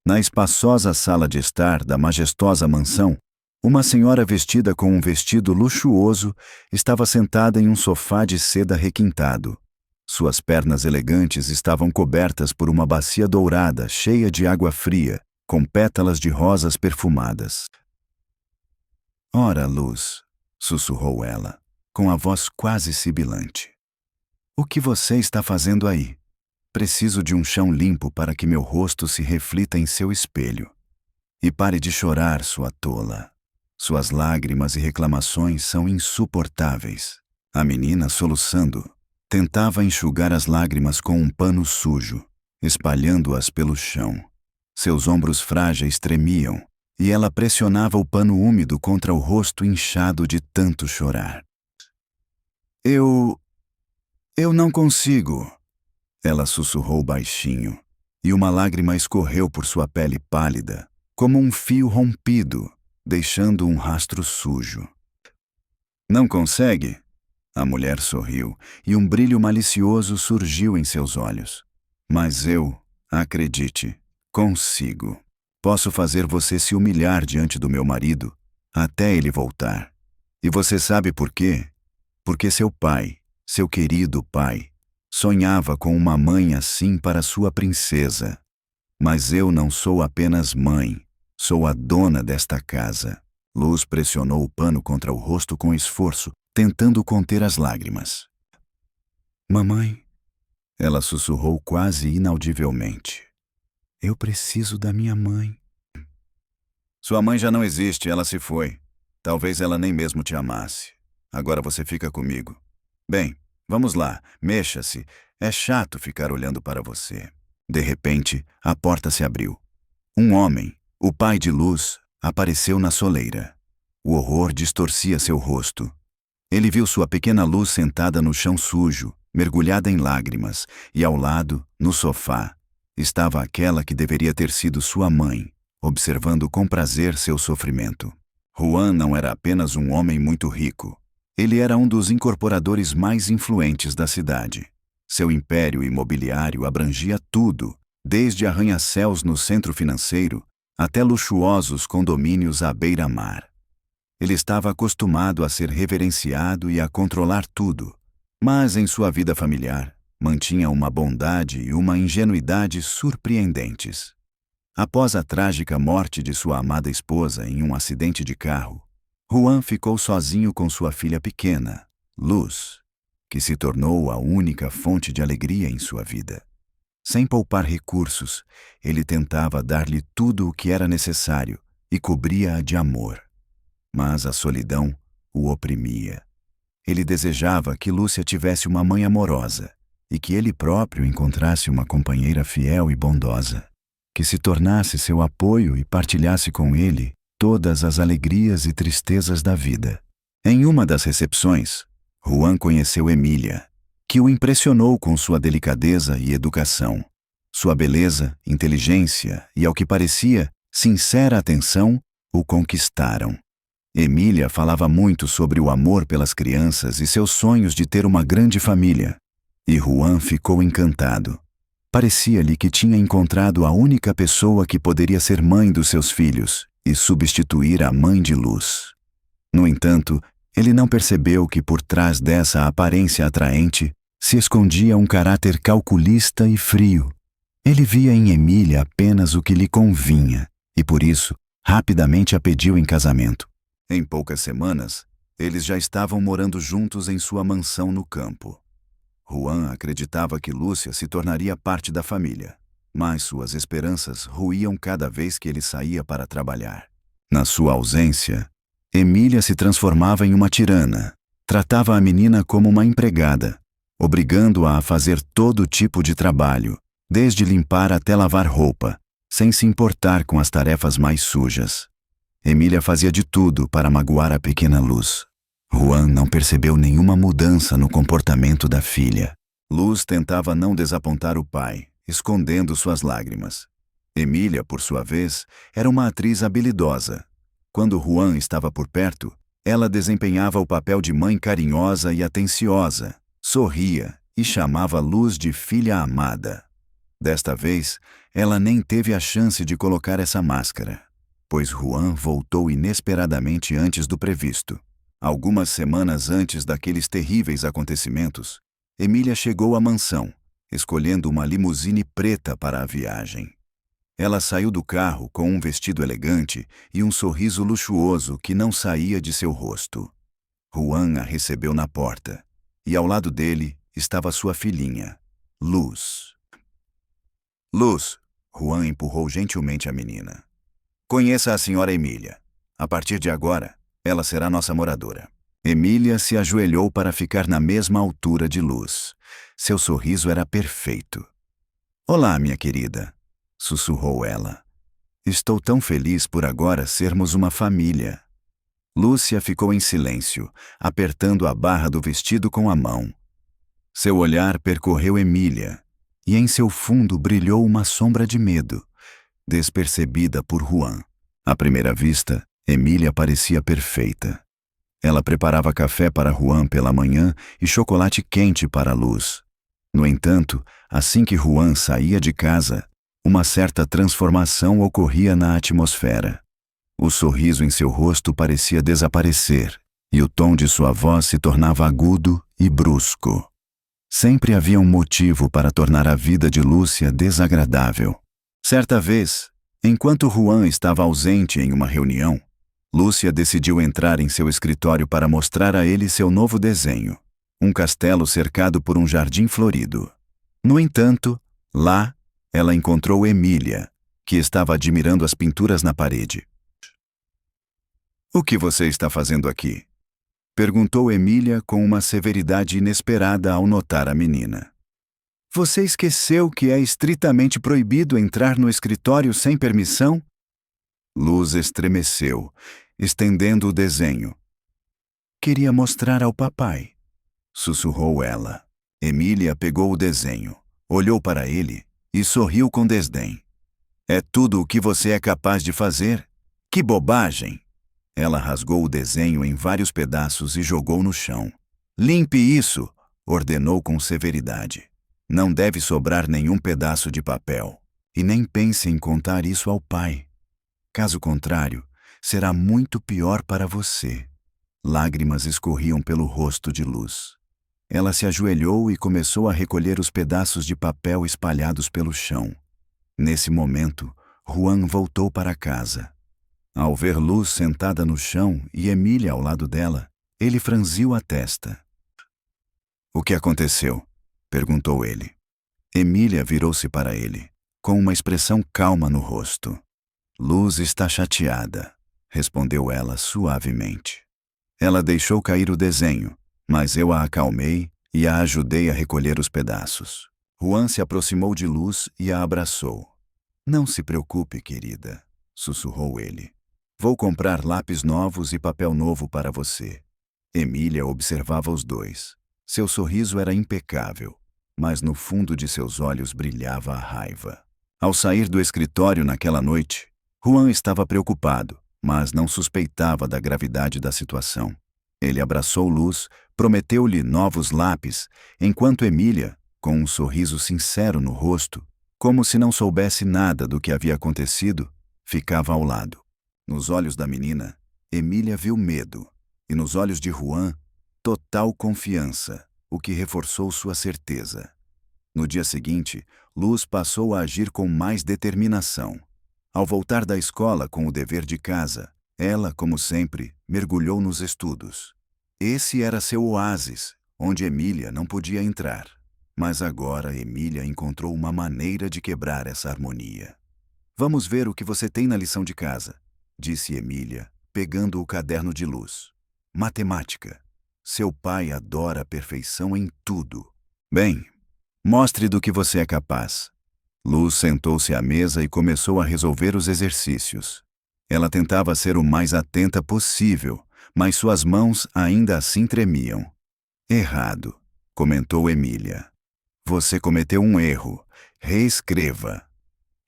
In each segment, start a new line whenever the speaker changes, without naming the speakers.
Na espaçosa sala de estar da majestosa mansão, uma senhora vestida com um vestido luxuoso estava sentada em um sofá de seda requintado. Suas pernas elegantes estavam cobertas por uma bacia dourada cheia de água fria, com pétalas de rosas perfumadas. "Ora, Luz", sussurrou ela, com a voz quase sibilante. "O que você está fazendo aí? Preciso de um chão limpo para que meu rosto se reflita em seu espelho. E pare de chorar, sua tola. Suas lágrimas e reclamações são insuportáveis." A menina, soluçando, tentava enxugar as lágrimas com um pano sujo, espalhando-as pelo chão. Seus ombros frágeis tremiam, e ela pressionava o pano úmido contra o rosto inchado de tanto chorar. Eu não consigo." Ela sussurrou baixinho, e uma lágrima escorreu por sua pele pálida, como um fio rompido, deixando um rastro sujo. "Não consegue?" A mulher sorriu, e um brilho malicioso surgiu em seus olhos. "Mas eu, acredite, consigo. Posso fazer você se humilhar diante do meu marido, até ele voltar. E você sabe por quê? Porque seu pai, seu querido pai, sonhava com uma mãe assim para sua princesa. Mas eu não sou apenas mãe, sou a dona desta casa." Luz pressionou o pano contra o rosto com esforço, tentando conter as lágrimas. "Mamãe", ela sussurrou quase inaudivelmente. "Eu preciso da minha mãe." "Sua mãe já não existe, ela se foi. Talvez ela nem mesmo te amasse. Agora você fica comigo. Bem, vamos lá, mexa-se. É chato ficar olhando para você." De repente, a porta se abriu. Um homem, o pai de Luz, apareceu na soleira. O horror distorcia seu rosto. Ele viu sua pequena Luz sentada no chão sujo, mergulhada em lágrimas, e ao lado, no sofá, estava aquela que deveria ter sido sua mãe, observando com prazer seu sofrimento. Juan não era apenas um homem muito rico. Ele era um dos incorporadores mais influentes da cidade. Seu império imobiliário abrangia tudo, desde arranha-céus no centro financeiro até luxuosos condomínios à beira-mar. Ele estava acostumado a ser reverenciado e a controlar tudo, mas em sua vida familiar mantinha uma bondade e uma ingenuidade surpreendentes. Após a trágica morte de sua amada esposa em um acidente de carro, Juan ficou sozinho com sua filha pequena, Luz, que se tornou a única fonte de alegria em sua vida. Sem poupar recursos, ele tentava dar-lhe tudo o que era necessário e cobria-a de amor. Mas a solidão o oprimia. Ele desejava que Lúcia tivesse uma mãe amorosa e que ele próprio encontrasse uma companheira fiel e bondosa, que se tornasse seu apoio e partilhasse com ele todas as alegrias e tristezas da vida. Em uma das recepções, Juan conheceu Emília, que o impressionou com sua delicadeza e educação. Sua beleza, inteligência e, ao que parecia, sincera atenção o conquistaram. Emília falava muito sobre o amor pelas crianças e seus sonhos de ter uma grande família. E Juan ficou encantado. Parecia-lhe que tinha encontrado a única pessoa que poderia ser mãe dos seus filhos e substituir a mãe de Luz. No entanto, ele não percebeu que por trás dessa aparência atraente se escondia um caráter calculista e frio. Ele via em Emília apenas o que lhe convinha e, por isso, rapidamente a pediu em casamento. Em poucas semanas, eles já estavam morando juntos em sua mansão no campo. Juan acreditava que Lúcia se tornaria parte da família, mas suas esperanças ruíam cada vez que ele saía para trabalhar. Na sua ausência, Emília se transformava em uma tirana. Tratava a menina como uma empregada, obrigando-a a fazer todo tipo de trabalho, desde limpar até lavar roupa, sem se importar com as tarefas mais sujas. Emília fazia de tudo para magoar a pequena Luz. Juan não percebeu nenhuma mudança no comportamento da filha. Luz tentava não desapontar o pai, escondendo suas lágrimas. Emília, por sua vez, era uma atriz habilidosa. Quando Juan estava por perto, ela desempenhava o papel de mãe carinhosa e atenciosa, sorria e chamava Luz de filha amada. Desta vez, ela nem teve a chance de colocar essa máscara, pois Juan voltou inesperadamente antes do previsto. Algumas semanas antes daqueles terríveis acontecimentos, Emília chegou à mansão, escolhendo uma limusine preta para a viagem. Ela saiu do carro com um vestido elegante e um sorriso luxuoso que não saía de seu rosto. Juan a recebeu na porta, e ao lado dele estava sua filhinha, Luz. Luz, Juan empurrou gentilmente a menina. Conheça a senhora Emília. A partir de agora, ela será nossa moradora. Emília se ajoelhou para ficar na mesma altura de Luz. Seu sorriso era perfeito. Olá, minha querida, sussurrou ela. Estou tão feliz por agora sermos uma família. Lúcia ficou em silêncio, apertando a barra do vestido com a mão. Seu olhar percorreu Emília, e em seu fundo brilhou uma sombra de medo, despercebida por Juan. À primeira vista, Emília parecia perfeita. Ela preparava café para Juan pela manhã e chocolate quente para Luz. No entanto, assim que Juan saía de casa, uma certa transformação ocorria na atmosfera. O sorriso em seu rosto parecia desaparecer, e o tom de sua voz se tornava agudo e brusco. Sempre havia um motivo para tornar a vida de Lúcia desagradável. Certa vez, enquanto Juan estava ausente em uma reunião, Lúcia decidiu entrar em seu escritório para mostrar a ele seu novo desenho, um castelo cercado por um jardim florido. No entanto, lá, ela encontrou Emília, que estava admirando as pinturas na parede. "O que você está fazendo aqui?" perguntou Emília com uma severidade inesperada ao notar a menina. "Você esqueceu que é estritamente proibido entrar no escritório sem permissão?" Luz estremeceu, estendendo o desenho. "Queria mostrar ao papai", sussurrou ela. Emília pegou o desenho, olhou para ele e sorriu com desdém. "É tudo o que você é capaz de fazer? Que bobagem!" Ela rasgou o desenho em vários pedaços e jogou no chão. "Limpe isso!" ordenou com severidade. "Não deve sobrar nenhum pedaço de papel. E nem pense em contar isso ao pai. Caso contrário, será muito pior para você." Lágrimas escorriam pelo rosto de Luz. Ela se ajoelhou e começou a recolher os pedaços de papel espalhados pelo chão. Nesse momento, Juan voltou para casa. Ao ver Luz sentada no chão e Emília ao lado dela, ele franziu a testa. "O que aconteceu?" perguntou ele. Emília virou-se para ele, com uma expressão calma no rosto. "Luz está chateada", respondeu ela suavemente. Ela deixou cair o desenho, mas eu a acalmei e a ajudei a recolher os pedaços. Juan se aproximou de Luz e a abraçou. "Não se preocupe, querida", sussurrou ele. "Vou comprar lápis novos e papel novo para você." Emília observava os dois. Seu sorriso era impecável, mas no fundo de seus olhos brilhava a raiva. Ao sair do escritório naquela noite, Juan estava preocupado, mas não suspeitava da gravidade da situação. Ele abraçou Luz, prometeu-lhe novos lápis, enquanto Emília, com um sorriso sincero no rosto, como se não soubesse nada do que havia acontecido, ficava ao lado. Nos olhos da menina, Emília viu medo, e nos olhos de Juan, total confiança, o que reforçou sua certeza. No dia seguinte, Luz passou a agir com mais determinação. Ao voltar da escola com o dever de casa, ela, como sempre, mergulhou nos estudos. Esse era seu oásis, onde Emília não podia entrar. Mas agora Emília encontrou uma maneira de quebrar essa harmonia. "Vamos ver o que você tem na lição de casa", disse Emília, pegando o caderno de Luz. "Matemática. Seu pai adora a perfeição em tudo." "Bem, mostre do que você é capaz." Luz sentou-se à mesa e começou a resolver os exercícios. Ela tentava ser o mais atenta possível, mas suas mãos ainda assim tremiam. "Errado", comentou Emília. "Você cometeu um erro. Reescreva."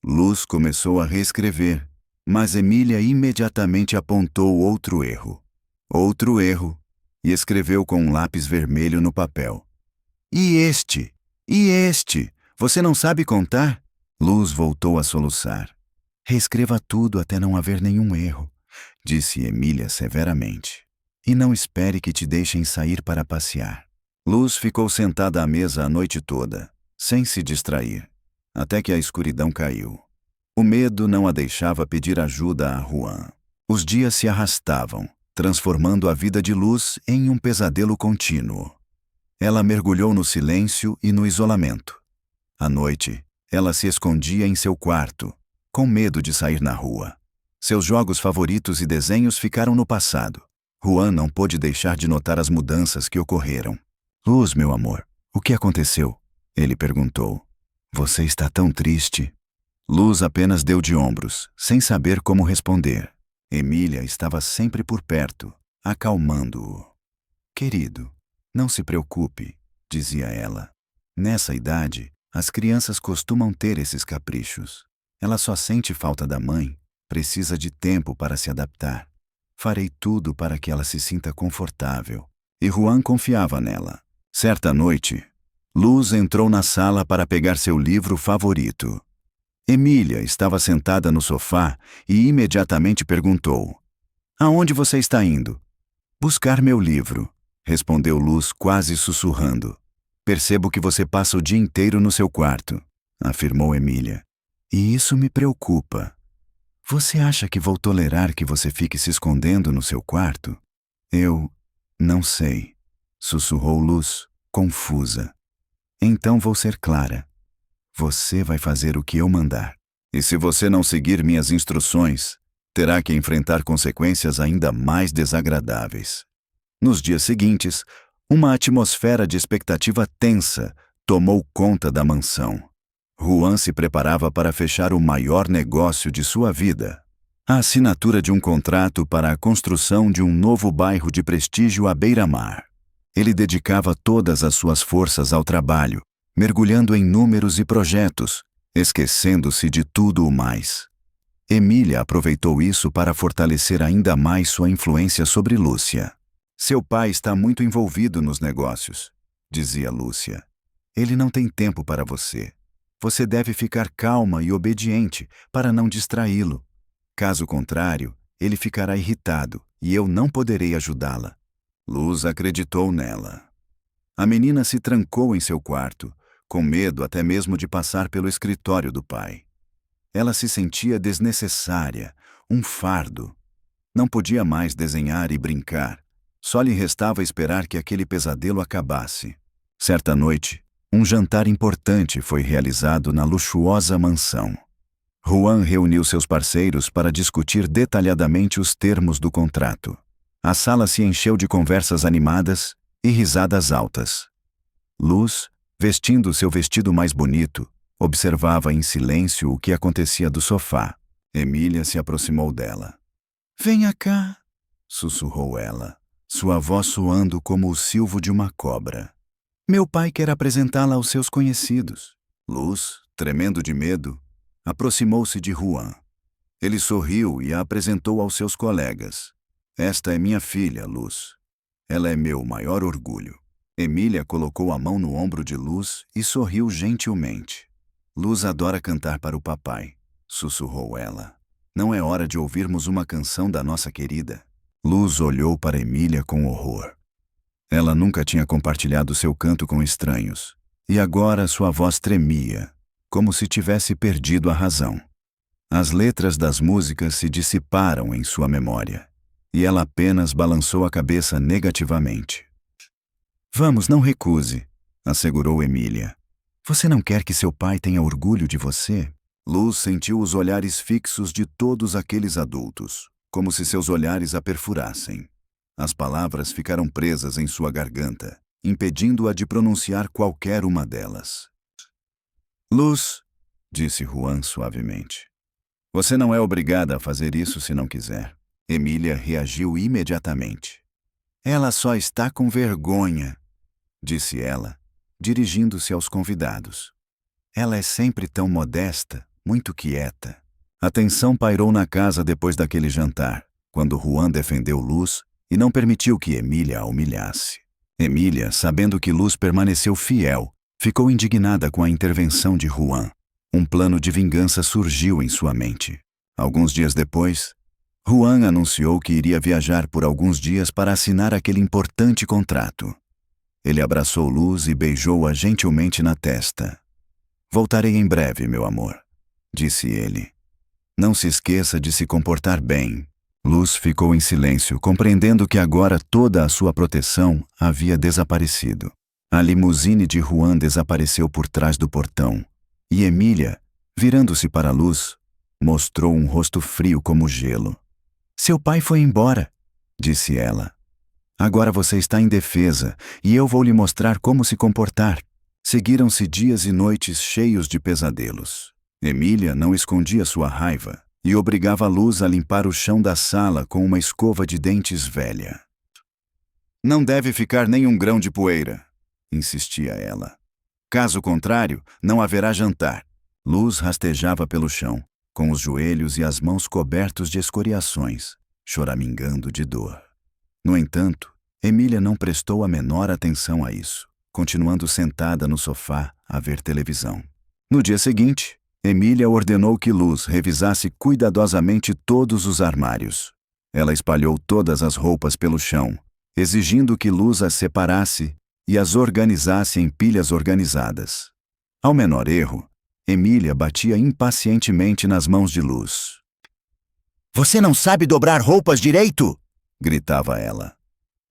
Luz começou a reescrever, mas Emília imediatamente apontou outro erro. Outro erro, e escreveu com um lápis vermelho no papel. E este? Você não sabe contar? Luz voltou a soluçar. Reescreva tudo até não haver nenhum erro, disse Emília severamente. E não espere que te deixem sair para passear. Luz ficou sentada à mesa a noite toda, sem se distrair, até que a escuridão caiu. O medo não a deixava pedir ajuda a Juan. Os dias se arrastavam, transformando a vida de Luz em um pesadelo contínuo. Ela mergulhou no silêncio e no isolamento. À noite, ela se escondia em seu quarto, com medo de sair na rua. Seus jogos favoritos e desenhos ficaram no passado. Juan não pôde deixar de notar as mudanças que ocorreram. Luz, meu amor, o que aconteceu? Ele perguntou. Você está tão triste. Luz apenas deu de ombros, sem saber como responder. Emília estava sempre por perto, acalmando-o. Querido, não se preocupe, dizia ela. Nessa idade, as crianças costumam ter esses caprichos. Ela só sente falta da mãe, precisa de tempo para se adaptar. Farei tudo para que ela se sinta confortável. E Juan confiava nela. Certa noite, Luz entrou na sala para pegar seu livro favorito. Emília estava sentada no sofá e imediatamente perguntou: Aonde você está indo? Buscar meu livro, respondeu Luz quase sussurrando. Percebo que você passa o dia inteiro no seu quarto, afirmou Emília. E isso me preocupa. Você acha que vou tolerar que você fique se escondendo no seu quarto? Eu não sei, sussurrou Luz, confusa. Então vou ser clara. Você vai fazer o que eu mandar. E se você não seguir minhas instruções, terá que enfrentar consequências ainda mais desagradáveis. Nos dias seguintes, uma atmosfera de expectativa tensa tomou conta da mansão. Juan se preparava para fechar o maior negócio de sua vida: a assinatura de um contrato para a construção de um novo bairro de prestígio à beira-mar. Ele dedicava todas as suas forças ao trabalho, mergulhando em números e projetos, esquecendo-se de tudo o mais. Emília aproveitou isso para fortalecer ainda mais sua influência sobre Lúcia. Seu pai está muito envolvido nos negócios, dizia Lúcia. Ele não tem tempo para você. Você deve ficar calma e obediente para não distraí-lo. Caso contrário, ele ficará irritado e eu não poderei ajudá-la. Luz acreditou nela. A menina se trancou em seu quarto, com medo até mesmo de passar pelo escritório do pai. Ela se sentia desnecessária, um fardo. Não podia mais desenhar e brincar. Só lhe restava esperar que aquele pesadelo acabasse. Certa noite, um jantar importante foi realizado na luxuosa mansão. Juan reuniu seus parceiros para discutir detalhadamente os termos do contrato. A sala se encheu de conversas animadas e risadas altas. Luz, vestindo seu vestido mais bonito, observava em silêncio o que acontecia do sofá. Emília se aproximou dela. Venha cá, sussurrou ela, sua voz soando como o silvo de uma cobra. Meu pai quer apresentá-la aos seus conhecidos. Luz, tremendo de medo, aproximou-se de Juan. Ele sorriu e a apresentou aos seus colegas. Esta é minha filha, Luz. Ela é meu maior orgulho. Emília colocou a mão no ombro de Luz e sorriu gentilmente. Luz adora cantar para o papai, sussurrou ela. Não é hora de ouvirmos uma canção da nossa querida? Luz olhou para Emília com horror. Ela nunca tinha compartilhado seu canto com estranhos, e agora sua voz tremia, como se tivesse perdido a razão. As letras das músicas se dissiparam em sua memória, e ela apenas balançou a cabeça negativamente. Vamos, não recuse, assegurou Emília. Você não quer que seu pai tenha orgulho de você? Luz sentiu os olhares fixos de todos aqueles adultos, como se seus olhares a perfurassem. As palavras ficaram presas em sua garganta, impedindo-a de pronunciar qualquer uma delas. Luz, disse Juan suavemente. Você não é obrigada a fazer isso se não quiser. Emília reagiu imediatamente. Ela só está com vergonha, disse ela, dirigindo-se aos convidados. Ela é sempre tão modesta, muito quieta. A tensão pairou na casa depois daquele jantar, quando Juan defendeu Luz e não permitiu que Emília a humilhasse. Emília, sabendo que Luz permaneceu fiel, Ficou indignada com a intervenção de Juan. Um plano de vingança surgiu em sua mente. Alguns dias depois, Juan anunciou que iria viajar por alguns dias para assinar aquele importante contrato. Ele abraçou Luz e beijou-a gentilmente na testa. "Voltarei em breve, meu amor", disse ele. "Não se esqueça de se comportar bem." Luz ficou em silêncio, compreendendo que agora toda a sua proteção havia desaparecido. A limusine de Juan desapareceu por trás do portão, e Emília, virando-se para Luz, mostrou um rosto frio como gelo. "Seu pai foi embora", disse ela. "Agora você está indefesa, e eu vou lhe mostrar como se comportar." Seguiram-se dias e noites cheios de pesadelos. Emília não escondia sua raiva e obrigava Luz a limpar o chão da sala com uma escova de dentes velha. "Não deve ficar nenhum grão de poeira", insistia ela. "Caso contrário, não haverá jantar." Luz rastejava pelo chão, com os joelhos e as mãos cobertos de escoriações, choramingando de dor. No entanto, Emília não prestou a menor atenção a isso, continuando sentada no sofá a ver televisão. No dia seguinte, Emília ordenou que Luz revisasse cuidadosamente todos os armários. Ela espalhou todas as roupas pelo chão, exigindo que Luz as separasse e as organizasse em pilhas organizadas. Ao menor erro, Emília batia impacientemente nas mãos de Luz. "Você não sabe dobrar roupas direito?" gritava ela.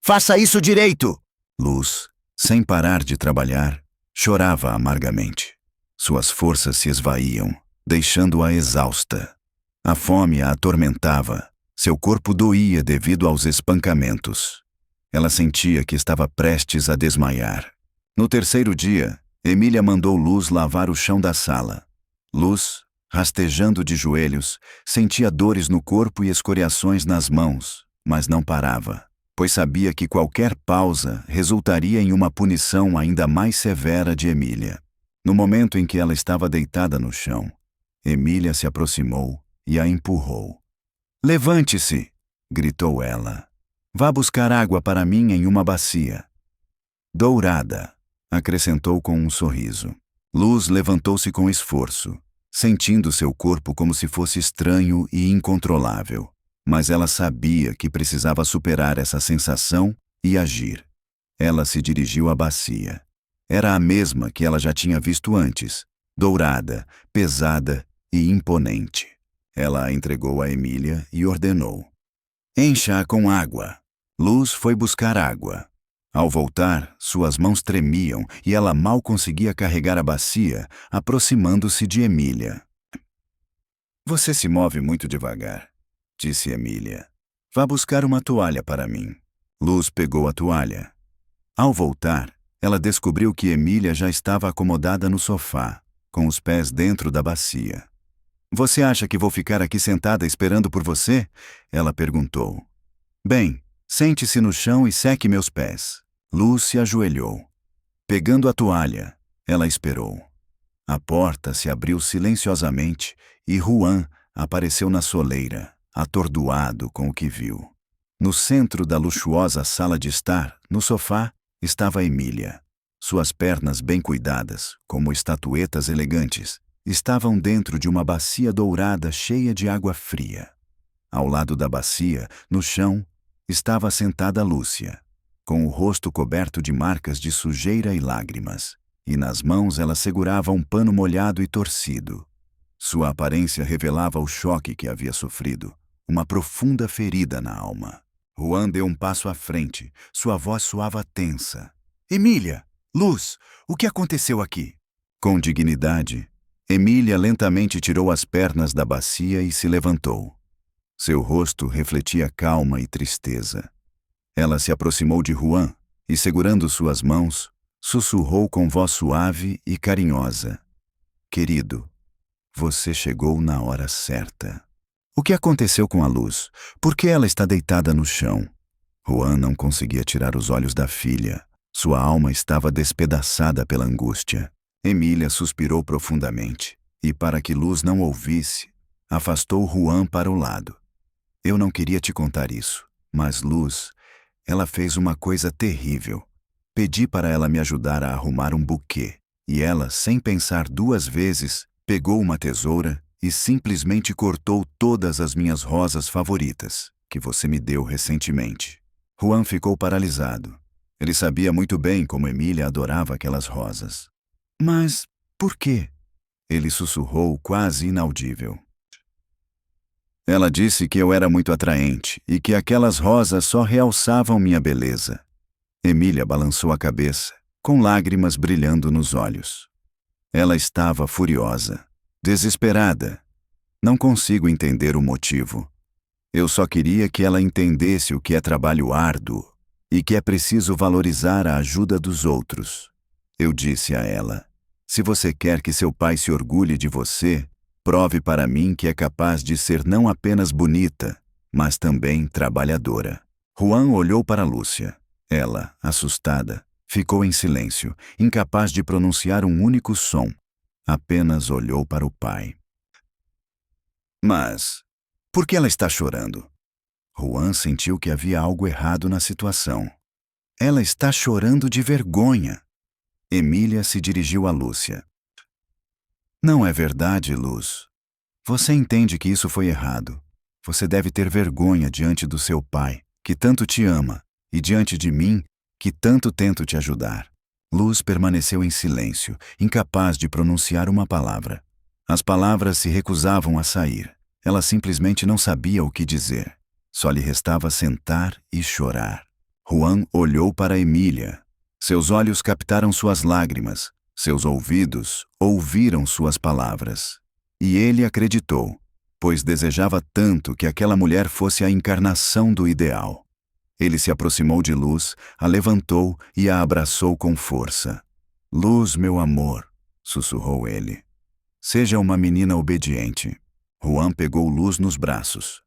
"Faça isso direito!" Luz, sem parar de trabalhar, chorava amargamente. Suas forças se esvaíam, deixando-a exausta. A fome a atormentava, seu corpo doía devido aos espancamentos. Ela sentia que estava prestes a desmaiar. No terceiro dia, Emília mandou Luz lavar o chão da sala. Luz, rastejando de joelhos, sentia dores no corpo e escoriações nas mãos, mas não parava, pois sabia que qualquer pausa resultaria em uma punição ainda mais severa de Emília. No momento em que ela estava deitada no chão, Emília se aproximou e a empurrou. "Levante-se!" gritou ela. "Vá buscar água para mim em uma bacia." "Dourada", acrescentou com um sorriso. Luz levantou-se com esforço, sentindo seu corpo como se fosse estranho e incontrolável. Mas ela sabia que precisava superar essa sensação e agir. Ela se dirigiu à bacia. Era a mesma que ela já tinha visto antes, dourada, pesada e imponente. Ela a entregou a Emília e ordenou: "Encha-a com água." Luz foi buscar água. Ao voltar, suas mãos tremiam e ela mal conseguia carregar a bacia, aproximando-se de Emília. "Você se move muito devagar", disse Emília. "Vá buscar uma toalha para mim." Luz pegou a toalha. Ao voltar, ela descobriu que Emília já estava acomodada no sofá, com os pés dentro da bacia. "Você acha que vou ficar aqui sentada esperando por você?" ela perguntou. "Bem, sente-se no chão e seque meus pés." Luz se ajoelhou. Pegando a toalha, ela esperou. A porta se abriu silenciosamente e Juan apareceu na soleira, atordoado com o que viu. No centro da luxuosa sala de estar, no sofá, estava Emília. Suas pernas bem cuidadas, como estatuetas elegantes, estavam dentro de uma bacia dourada cheia de água fria. Ao lado da bacia, no chão, estava sentada Lúcia, com o rosto coberto de marcas de sujeira e lágrimas, e nas mãos ela segurava um pano molhado e torcido. Sua aparência revelava o choque que havia sofrido, uma profunda ferida na alma. Juan deu um passo à frente, sua voz soava tensa. "Emília! Luz! O que aconteceu aqui?" Com dignidade, Emília lentamente tirou as pernas da bacia e se levantou. Seu rosto refletia calma e tristeza. Ela se aproximou de Juan e, segurando suas mãos, sussurrou com voz suave e carinhosa: "Querido, você chegou na hora certa." "O que aconteceu com a Luz? Por que ela está deitada no chão?" Juan não conseguia tirar os olhos da filha. Sua alma estava despedaçada pela angústia. Emília suspirou profundamente e, para que Luz não ouvisse, afastou Juan para o lado. "Eu não queria te contar isso, mas Luz, ela fez uma coisa terrível. Pedi para ela me ajudar a arrumar um buquê, E ela, sem pensar duas vezes, pegou uma tesoura e simplesmente cortou todas as minhas rosas favoritas, que você me deu recentemente. Juan ficou paralisado. Ele sabia muito bem como Emília adorava aquelas rosas. Mas por quê? Ele sussurrou, quase inaudível. Ela disse que eu era muito atraente e que aquelas rosas só realçavam minha beleza. Emília balançou a cabeça, com lágrimas brilhando nos olhos. Ela estava furiosa, desesperada. Não consigo entender o motivo. Eu só queria que ela entendesse o que é trabalho árduo e que é preciso valorizar a ajuda dos outros. Eu disse a ela: se você quer que seu pai se orgulhe de você, prove para mim que é capaz de ser não apenas bonita, mas também trabalhadora. Juan olhou para Lúcia. Ela, assustada, ficou em silêncio, incapaz de pronunciar um único som. Apenas olhou para o pai. Mas por que ela está chorando? Juan sentiu que havia algo errado na situação. Ela está chorando de vergonha. Emília se dirigiu a Lúcia. Não é verdade, Luz. Você entende que isso foi errado. Você deve ter vergonha diante do seu pai, que tanto te ama, e diante de mim, que tanto tento te ajudar. Luz permaneceu em silêncio, incapaz de pronunciar uma palavra. As palavras se recusavam a sair. Ela simplesmente não sabia o que dizer. Só lhe restava sentar e chorar. Juan olhou para Emília. Seus olhos captaram suas lágrimas. Seus ouvidos ouviram suas palavras. E ele acreditou, pois desejava tanto que aquela mulher fosse a encarnação do ideal. Ele se aproximou de Luz, a levantou e a abraçou com força. Luz, meu amor, sussurrou ele. Seja uma menina obediente. Juan pegou Luz nos braços.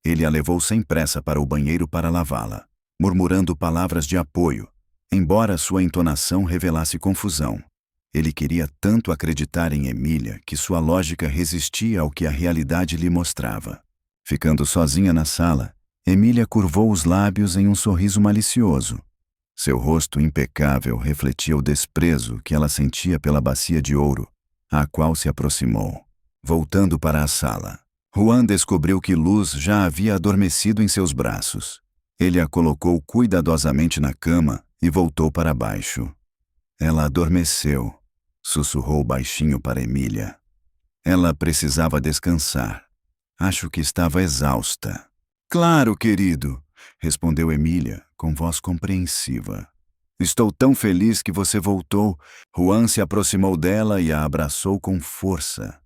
Ele a levou sem pressa para o banheiro para lavá-la, murmurando palavras de apoio, embora sua entonação revelasse confusão. Ele queria tanto acreditar em Emília que sua lógica resistia ao que a realidade lhe mostrava. Ficando sozinha na sala, Emília curvou os lábios em um sorriso malicioso. Seu rosto impecável refletia o desprezo que ela sentia pela bacia de ouro, à qual se aproximou. Voltando para a sala, Juan descobriu que Luz já havia adormecido em seus braços. Ele a colocou cuidadosamente na cama e voltou para baixo. Ela adormeceu, sussurrou baixinho para Emília. Ela precisava descansar. Acho que estava exausta. Claro, querido, respondeu Emília, com voz compreensiva. Estou tão feliz que você voltou. Juan se aproximou dela e a abraçou com força,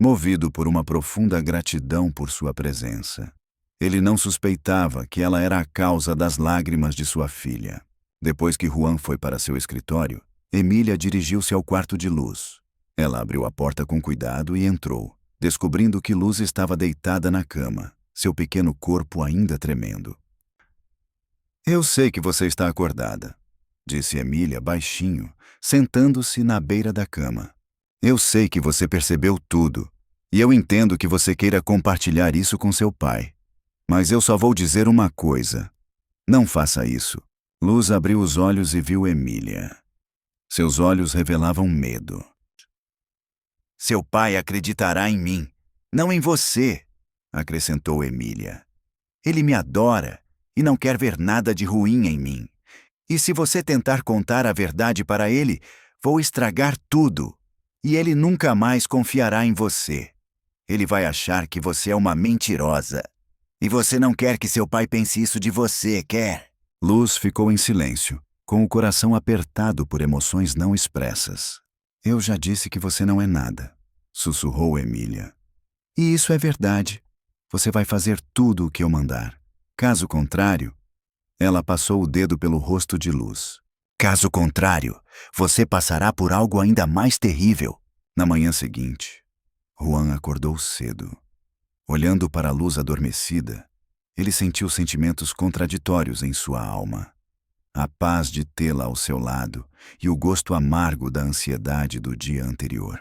movido por uma profunda gratidão por sua presença. Ele não suspeitava que ela era a causa das lágrimas de sua filha. Depois que Juan foi para seu escritório, Emília dirigiu-se ao quarto de Luz. Ela abriu a porta com cuidado e entrou, descobrindo que Luz estava deitada na cama, seu pequeno corpo ainda tremendo. Eu sei que você está acordada, disse Emília baixinho, sentando-se na beira da cama. Eu sei que você percebeu tudo, e eu entendo que você queira compartilhar isso com seu pai. Mas eu só vou dizer uma coisa. Não faça isso. Luz abriu os olhos e viu Emília. Seus olhos revelavam medo. Seu pai acreditará em mim, não em você, acrescentou Emília. Ele me adora e não quer ver nada de ruim em mim. E se você tentar contar a verdade para ele, vou estragar tudo. E ele nunca mais confiará em você. Ele vai achar que você é uma mentirosa. E você não quer que seu pai pense isso de você, quer? Luz ficou em silêncio, com o coração apertado por emoções não expressas. Eu já disse que você não é nada, sussurrou Emília. E isso é verdade. Você vai fazer tudo o que eu mandar. Caso contrário, ela passou o dedo pelo rosto de Luz. Caso contrário, você passará por algo ainda mais terrível. Na manhã seguinte, Juan acordou cedo. Olhando para a Luz adormecida, ele sentiu sentimentos contraditórios em sua alma. A paz de tê-la ao seu lado e o gosto amargo da ansiedade do dia anterior.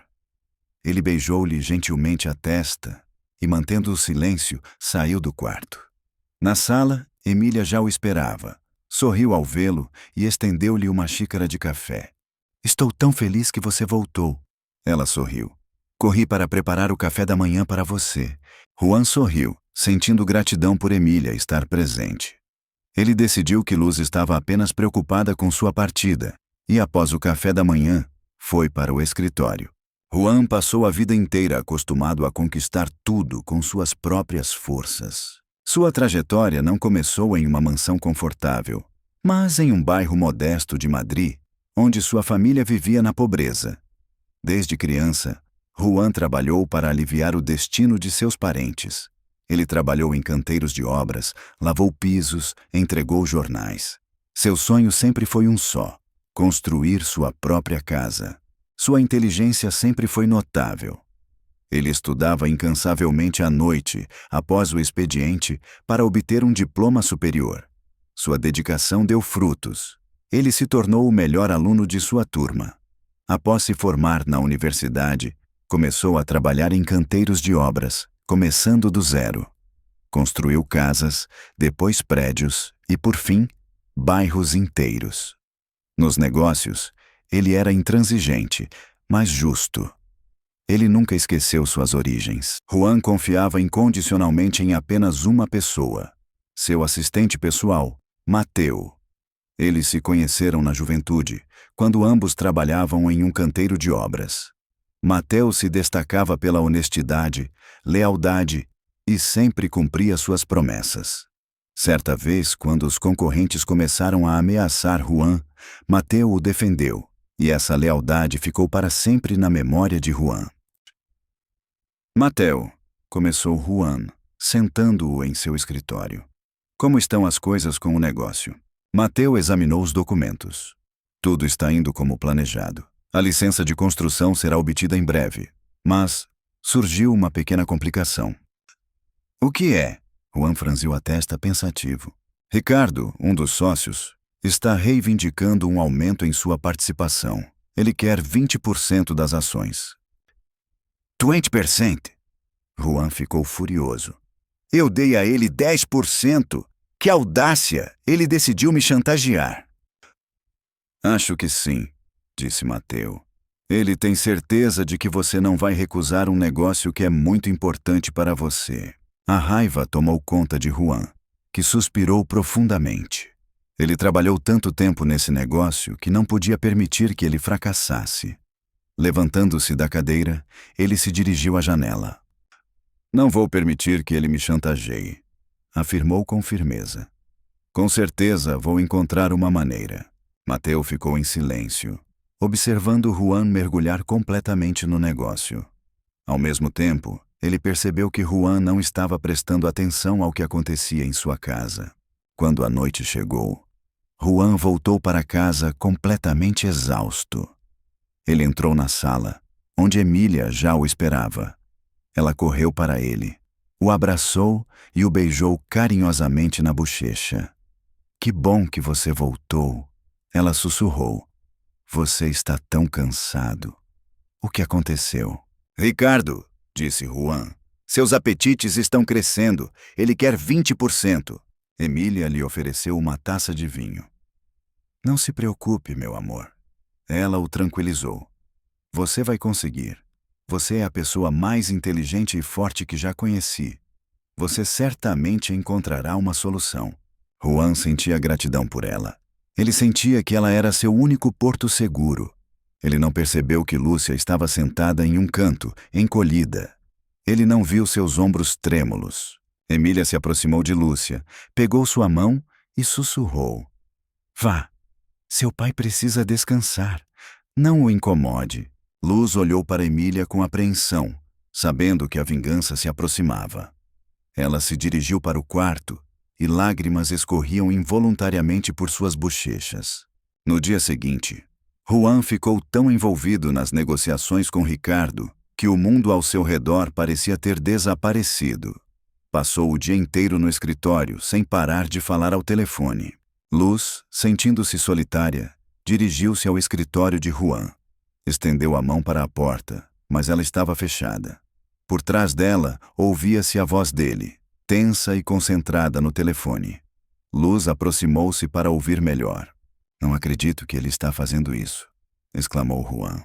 Ele beijou-lhe gentilmente a testa e, mantendo o silêncio, saiu do quarto. Na sala, Emília já o esperava. Sorriu ao vê-lo e estendeu-lhe uma xícara de café. Estou tão feliz que você voltou. Ela sorriu. Corri para preparar o café da manhã para você. Juan sorriu, sentindo gratidão por Emília estar presente. Ele decidiu que Luz estava apenas preocupada com sua partida, e após o café da manhã, foi para o escritório. Juan passou a vida inteira acostumado a conquistar tudo com suas próprias forças. Sua trajetória não começou em uma mansão confortável, mas em um bairro modesto de Madrid, onde sua família vivia na pobreza. Desde criança, Juan trabalhou para aliviar o destino de seus parentes. Ele trabalhou em canteiros de obras, lavou pisos, entregou jornais. Seu sonho sempre foi um só: construir sua própria casa. Sua inteligência sempre foi notável. Ele estudava incansavelmente à noite, após o expediente, para obter um diploma superior. Sua dedicação deu frutos. Ele se tornou o melhor aluno de sua turma. Após se formar na universidade, começou a trabalhar em canteiros de obras, começando do zero. Construiu casas, depois prédios e, por fim, bairros inteiros. Nos negócios, ele era intransigente, mas justo. Ele nunca esqueceu suas origens. Juan confiava incondicionalmente em apenas uma pessoa: seu assistente pessoal, Mateo. Eles se conheceram na juventude, quando ambos trabalhavam em um canteiro de obras. Mateo se destacava pela honestidade, lealdade e sempre cumpria suas promessas. Certa vez, quando os concorrentes começaram a ameaçar Juan, Mateo o defendeu, e essa lealdade ficou para sempre na memória de Juan. Mateo, começou Juan, sentando-o em seu escritório. Como estão as coisas com o negócio? Mateo examinou os documentos. Tudo está indo como planejado. A licença de construção será obtida em breve. Mas surgiu uma pequena complicação. O que é? Juan franziu a testa pensativo. Ricardo, um dos sócios, está reivindicando um aumento em sua participação. Ele quer 20% das ações. 20%? Juan ficou furioso. Eu dei a ele 10%. Que audácia! Ele decidiu me chantagear. Acho que sim, disse Mateo. Ele tem certeza de que você não vai recusar um negócio que é muito importante para você. A raiva tomou conta de Juan, que suspirou profundamente. Ele trabalhou tanto tempo nesse negócio que não podia permitir que ele fracassasse. Levantando-se da cadeira, ele se dirigiu à janela. Não vou permitir que ele me chantageie, afirmou com firmeza. Com certeza vou encontrar uma maneira. Mateo ficou em silêncio, observando Juan mergulhar completamente no negócio. Ao mesmo tempo, ele percebeu que Juan não estava prestando atenção ao que acontecia em sua casa. Quando a noite chegou, Juan voltou para casa completamente exausto. Ele entrou na sala, onde Emília já o esperava. Ela correu para ele, o abraçou e o beijou carinhosamente na bochecha. Que bom que você voltou, ela sussurrou. Você está tão cansado. O que aconteceu? Ricardo, disse Juan, seus apetites estão crescendo. Ele quer 20%. Emília lhe ofereceu uma taça de vinho. Não se preocupe, meu amor. Ela o tranquilizou. Você vai conseguir. Você é a pessoa mais inteligente e forte que já conheci. Você certamente encontrará uma solução. Juan sentia gratidão por ela. Ele sentia que ela era seu único porto seguro. Ele não percebeu que Lúcia estava sentada em um canto, encolhida. Ele não viu seus ombros trêmulos. Emília se aproximou de Lúcia, pegou sua mão e sussurrou. Vá, seu pai precisa descansar. Não o incomode. Luz olhou para Emília com apreensão, sabendo que a vingança se aproximava. Ela se dirigiu para o quarto e lágrimas escorriam involuntariamente por suas bochechas. No dia seguinte, Juan ficou tão envolvido nas negociações com Ricardo que o mundo ao seu redor parecia ter desaparecido. Passou o dia inteiro no escritório sem parar de falar ao telefone. Luz, sentindo-se solitária, dirigiu-se ao escritório de Juan. Estendeu a mão para a porta, mas ela estava fechada. Por trás dela, ouvia-se a voz dele, tensa e concentrada no telefone. Luz aproximou-se para ouvir melhor. Não acredito que ele está fazendo isso. exclamou Juan.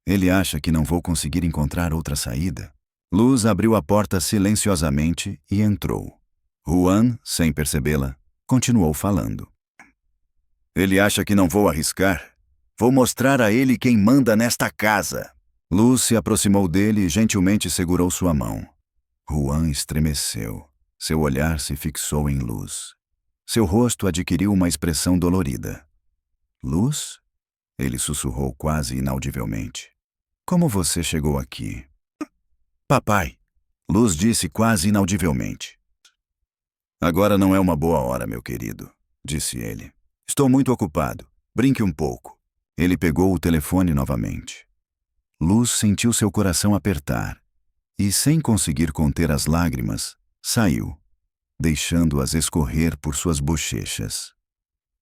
Ele acha que não vou conseguir encontrar outra saída? Luz abriu a porta silenciosamente e entrou. Juan, sem percebê-la, continuou falando. Ele acha que não vou arriscar? Vou mostrar a ele quem manda nesta casa. Luz se aproximou dele e gentilmente segurou sua mão. Juan estremeceu. Seu olhar se fixou em Luz. Seu rosto adquiriu uma expressão dolorida. Luz? Ele sussurrou quase inaudivelmente. Como você chegou aqui? Papai, Luz disse quase inaudivelmente. Agora não é uma boa hora, meu querido, disse ele. Estou muito ocupado. Brinque um pouco. Ele pegou o telefone novamente. Luz sentiu seu coração apertar e, sem conseguir conter as lágrimas, saiu, deixando-as escorrer por suas bochechas.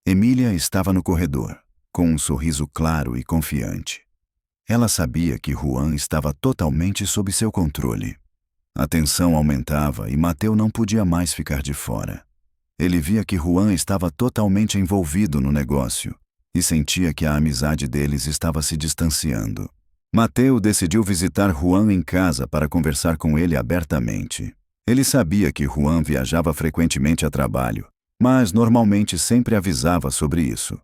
Emília estava no corredor, com um sorriso claro e confiante. Ela sabia que Juan estava totalmente sob seu controle. A tensão aumentava e Mateu não podia mais ficar de fora. Ele via que Juan estava totalmente envolvido no negócio e sentia que a amizade deles estava se distanciando. Mateu decidiu visitar Juan em casa para conversar com ele abertamente. Ele sabia que Juan viajava frequentemente a trabalho, mas normalmente sempre avisava sobre isso.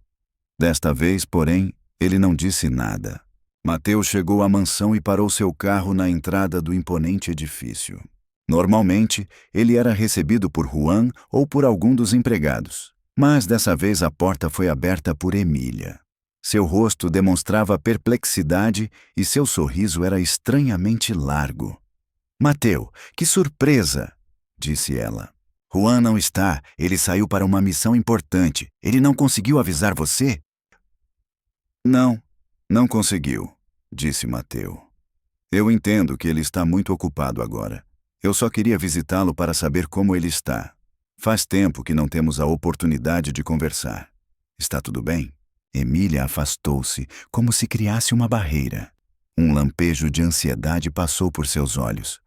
Desta vez, porém, ele não disse nada. Mateu chegou à mansão e parou seu carro na entrada do imponente edifício. Normalmente, ele era recebido por Juan ou por algum dos empregados, mas dessa vez a porta foi aberta por Emília. Seu rosto demonstrava perplexidade e seu sorriso era estranhamente largo. Mateu, que surpresa! Disse ela. Juan não está, ele saiu para uma missão importante. Ele não conseguiu avisar você? Não conseguiu, disse Mateu. Eu entendo que ele está muito ocupado agora. Eu só queria visitá-lo para saber como ele está. Faz tempo que não temos a oportunidade de conversar. Está tudo bem? Emília afastou-se, como se criasse uma barreira. Um lampejo de ansiedade passou por seus olhos.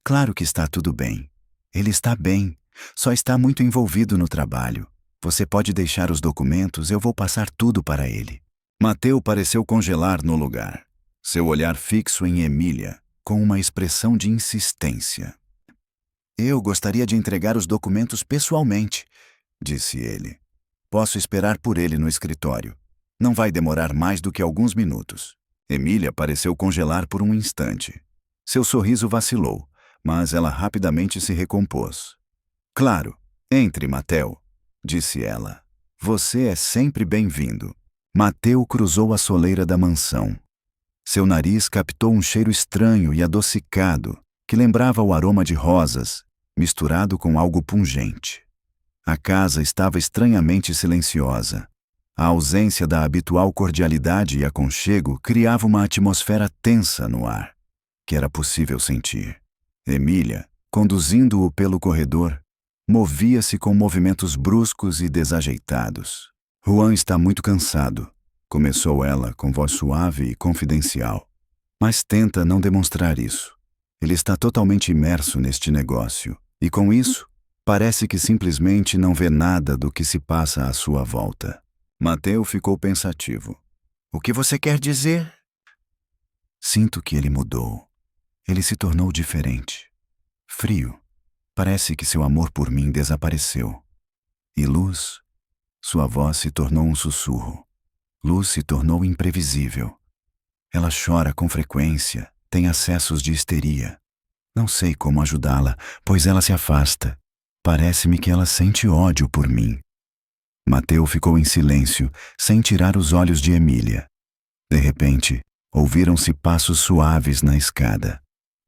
Claro que está tudo bem. Ele está bem, só está muito envolvido no trabalho. Você pode deixar os documentos, eu vou passar tudo para ele. Mateu pareceu congelar no lugar, seu olhar fixo em Emília, com uma expressão de insistência. Eu gostaria de entregar os documentos pessoalmente, disse ele. Posso esperar por ele no escritório. Não vai demorar mais do que alguns minutos. Emília pareceu congelar por um instante. Seu sorriso vacilou, mas ela rapidamente se recompôs. Claro, entre, Mateu, disse ela. Você é sempre bem-vindo. Mateu cruzou a soleira da mansão. Seu nariz captou um cheiro estranho e adocicado, que lembrava o aroma de rosas, misturado com algo pungente. A casa estava estranhamente silenciosa. A ausência da habitual cordialidade e aconchego criava uma atmosfera tensa no ar, que era possível sentir. Emília, conduzindo-o pelo corredor, movia-se com movimentos bruscos e desajeitados. Juan está muito cansado, começou ela com voz suave e confidencial. Mas tenta não demonstrar isso. Ele está totalmente imerso neste negócio, e com isso, parece que simplesmente não vê nada do que se passa à sua volta. Mateu ficou pensativo. O que você quer dizer? Sinto que ele mudou. Ele se tornou diferente. Frio. Parece que seu amor por mim desapareceu. E Luz, sua voz se tornou um sussurro. Luz se tornou imprevisível. Ela chora com frequência, tem acessos de histeria. Não sei como ajudá-la, pois ela se afasta. Parece-me que ela sente ódio por mim. Mateu ficou em silêncio, sem tirar os olhos de Emília. De repente, ouviram-se passos suaves na escada.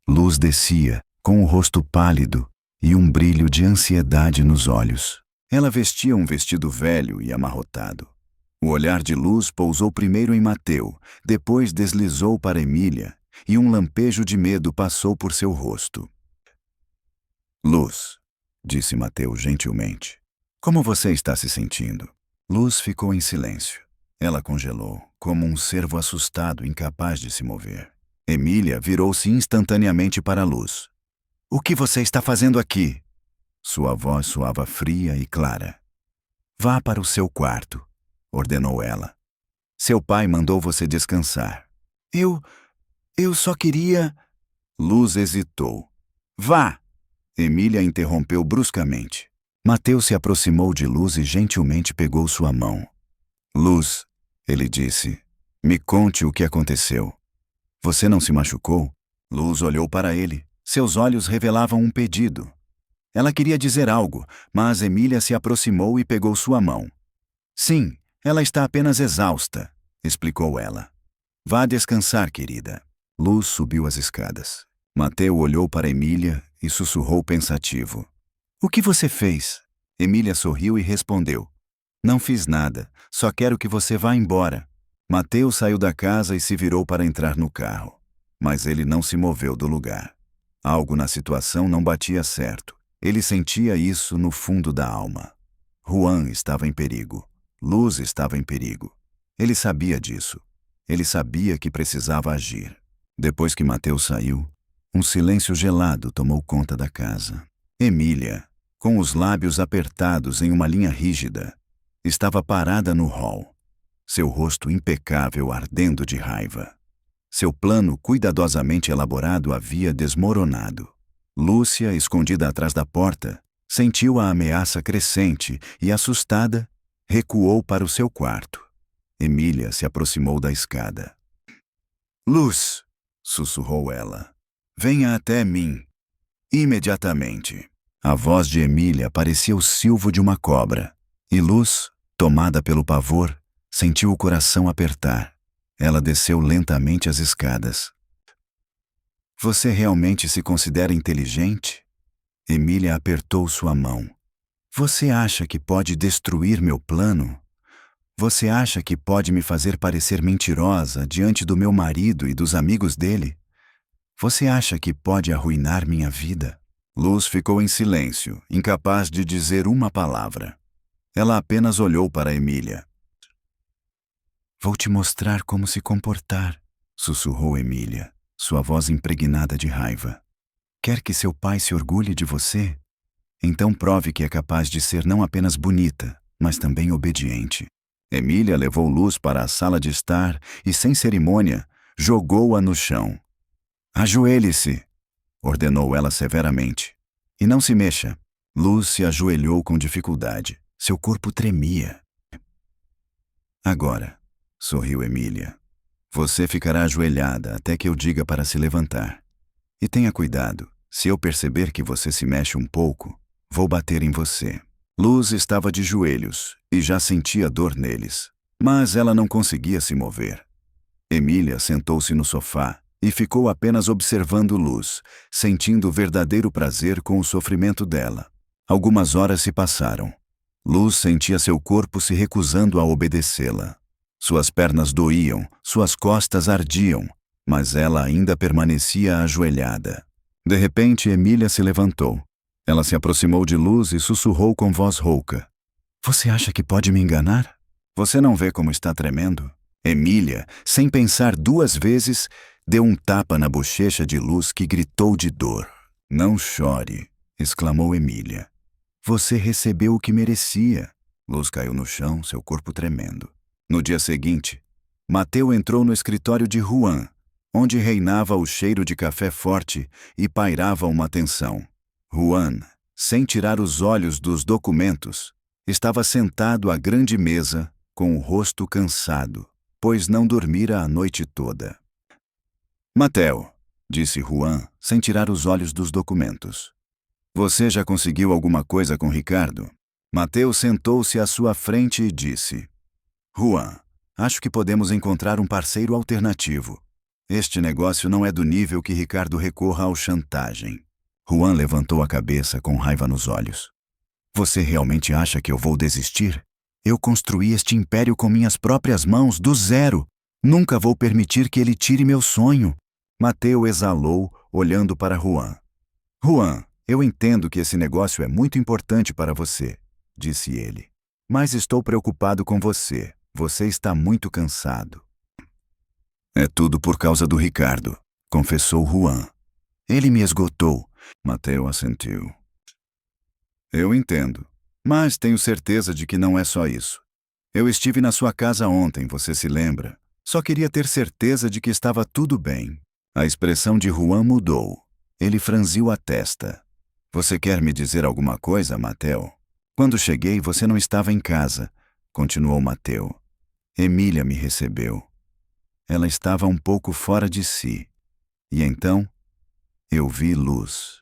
Luz descia, com o rosto pálido e um brilho de ansiedade nos olhos. Ela vestia um vestido velho e amarrotado. O olhar de Luz pousou primeiro em Mateu, depois deslizou para Emília, e um lampejo de medo passou por seu rosto. Luz, disse Mateu gentilmente. Como você está se sentindo? Luz ficou em silêncio. Ela congelou, como um cervo assustado, incapaz de se mover. Emília virou-se instantaneamente para Luz. O que você está fazendo aqui? Sua voz soava fria e clara. Vá para o seu quarto, ordenou ela. Seu pai mandou você descansar. Eu só queria... Luz hesitou. Vá! Emília interrompeu bruscamente. Mateus se aproximou de Luz e gentilmente pegou sua mão. Luz, ele disse, me conte o que aconteceu. Você não se machucou? Luz olhou para ele. Seus olhos revelavam um pedido. Ela queria dizer algo, mas Emília se aproximou e pegou sua mão. Sim, ela está apenas exausta, explicou ela. Vá descansar, querida. Luz subiu as escadas. Mateus olhou para Emília e sussurrou pensativo. O que você fez? Emília sorriu e respondeu. Não fiz nada, só quero que você vá embora. Mateus saiu da casa e se virou para entrar no carro. Mas ele não se moveu do lugar. Algo na situação não batia certo. Ele sentia isso no fundo da alma. Juan estava em perigo. Luz estava em perigo. Ele sabia disso. Ele sabia que precisava agir. Depois que Mateus saiu, um silêncio gelado tomou conta da casa. Emília, com os lábios apertados em uma linha rígida, estava parada no hall, seu rosto impecável ardendo de raiva. Seu plano cuidadosamente elaborado havia desmoronado. Lúcia, escondida atrás da porta, sentiu a ameaça crescente e, assustada, recuou para o seu quarto. Emília se aproximou da escada. Luz, sussurrou ela, venha até mim. Imediatamente. A voz de Emília parecia o silvo de uma cobra, e Luz, tomada pelo pavor, sentiu o coração apertar. Ela desceu lentamente as escadas. Você realmente se considera inteligente? Emília apertou sua mão. Você acha que pode destruir meu plano? Você acha que pode me fazer parecer mentirosa diante do meu marido e dos amigos dele? Você acha que pode arruinar minha vida? Luz ficou em silêncio, incapaz de dizer uma palavra. Ela apenas olhou para Emília. Vou te mostrar como se comportar, sussurrou Emília, sua voz impregnada de raiva. Quer que seu pai se orgulhe de você? Então prove que é capaz de ser não apenas bonita, mas também obediente. Emília levou Luz para a sala de estar e, sem cerimônia, jogou-a no chão. Ajoelhe-se, ordenou ela severamente. E não se mexa. Luz se ajoelhou com dificuldade. Seu corpo tremia. Agora, sorriu Emília. Você ficará ajoelhada até que eu diga para se levantar. E tenha cuidado, se eu perceber que você se mexe um pouco, vou bater em você. Luz estava de joelhos e já sentia dor neles, mas ela não conseguia se mover. Emília sentou-se no sofá e ficou apenas observando Luz, sentindo verdadeiro prazer com o sofrimento dela. Algumas horas se passaram. Luz sentia seu corpo se recusando a obedecê-la. Suas pernas doíam, suas costas ardiam, mas ela ainda permanecia ajoelhada. De repente, Emília se levantou. Ela se aproximou de Luz e sussurrou com voz rouca. Você acha que pode me enganar? Você não vê como está tremendo? Emília, sem pensar duas vezes, deu um tapa na bochecha de Luz que gritou de dor. Não chore, exclamou Emília. Você recebeu o que merecia. Luz caiu no chão, seu corpo tremendo. No dia seguinte, Mateus entrou no escritório de Juan, onde reinava o cheiro de café forte e pairava uma tensão. Juan, sem tirar os olhos dos documentos, estava sentado à grande mesa, com o rosto cansado, pois não dormira a noite toda. Mateus, disse Juan, sem tirar os olhos dos documentos. Você já conseguiu alguma coisa com Ricardo? Mateus sentou-se à sua frente e disse. Juan, acho que podemos encontrar um parceiro alternativo. Este negócio não é do nível que Ricardo recorra à chantagem. Juan levantou a cabeça com raiva nos olhos. Você realmente acha que eu vou desistir? Eu construí este império com minhas próprias mãos, do zero. Nunca vou permitir que ele tire meu sonho. Mateus exalou, olhando para Juan. Juan, eu entendo que esse negócio é muito importante para você, disse ele. Mas estou preocupado com você. Você está muito cansado. É tudo por causa do Ricardo, confessou Juan. Ele me esgotou. Mateus assentiu. Eu entendo, mas tenho certeza de que não é só isso. Eu estive na sua casa ontem, você se lembra? Só queria ter certeza de que estava tudo bem. A expressão de Juan mudou. Ele franziu a testa. Você quer me dizer alguma coisa, Mateo? Quando cheguei, você não estava em casa, continuou Mateo. Emília me recebeu. Ela estava um pouco fora de si. E então, eu vi luz.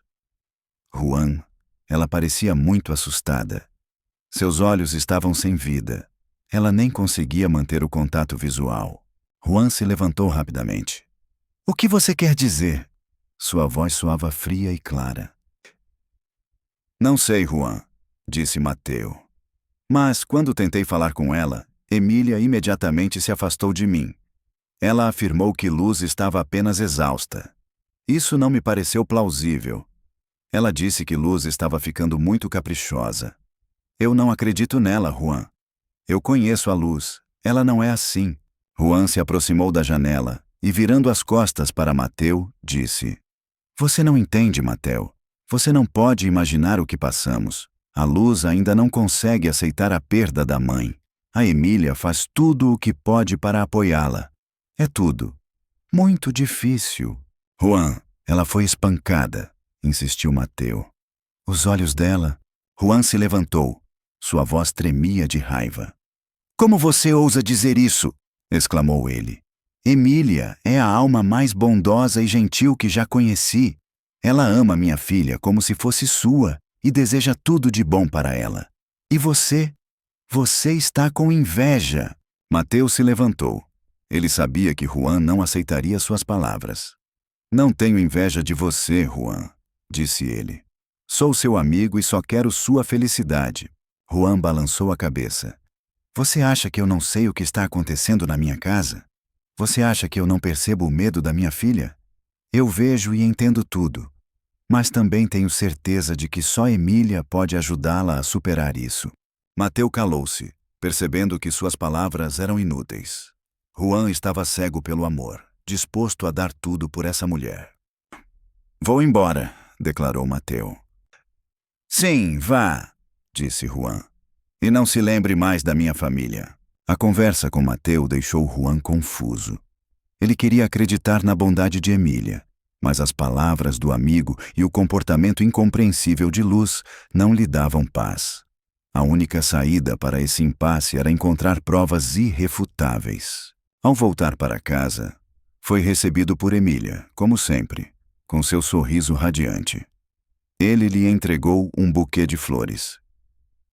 Juan, ela parecia muito assustada. Seus olhos estavam sem vida. Ela nem conseguia manter o contato visual. Juan se levantou rapidamente. O que você quer dizer? Sua voz soava fria e clara. Não sei, Juan, disse Mateo. Mas, quando tentei falar com ela, Emília imediatamente se afastou de mim. Ela afirmou que Luz estava apenas exausta. Isso não me pareceu plausível. Ela disse que Luz estava ficando muito caprichosa. Eu não acredito nela, Juan. Eu conheço a Luz. Ela não é assim. Juan se aproximou da janela e, virando as costas para Mateo, disse: Você não entende, Mateo. Você não pode imaginar o que passamos. A Luz ainda não consegue aceitar a perda da mãe. A Emília faz tudo o que pode para apoiá-la. É tudo. Muito difícil. Juan, ela foi espancada, insistiu Mateo. Os olhos dela... Juan se levantou. Sua voz tremia de raiva. Como você ousa dizer isso? Exclamou ele. Emília é a alma mais bondosa e gentil que já conheci. Ela ama minha filha como se fosse sua e deseja tudo de bom para ela. E você? Você está com inveja. Mateo se levantou. Ele sabia que Juan não aceitaria suas palavras. Não tenho inveja de você, Juan, disse ele. Sou seu amigo e só quero sua felicidade. Juan balançou a cabeça. Você acha que eu não sei o que está acontecendo na minha casa? Você acha que eu não percebo o medo da minha filha? Eu vejo e entendo tudo. Mas também tenho certeza de que só Emília pode ajudá-la a superar isso. Mateo calou-se, percebendo que suas palavras eram inúteis. Juan estava cego pelo amor, disposto a dar tudo por essa mulher. Vou embora, declarou Mateo. Sim, vá, disse Juan. E não se lembre mais da minha família. A conversa com Mateo deixou Juan confuso. Ele queria acreditar na bondade de Emília, mas as palavras do amigo e o comportamento incompreensível de Luz não lhe davam paz. A única saída para esse impasse era encontrar provas irrefutáveis. Ao voltar para casa, foi recebido por Emília, como sempre, com seu sorriso radiante. Ele lhe entregou um buquê de flores.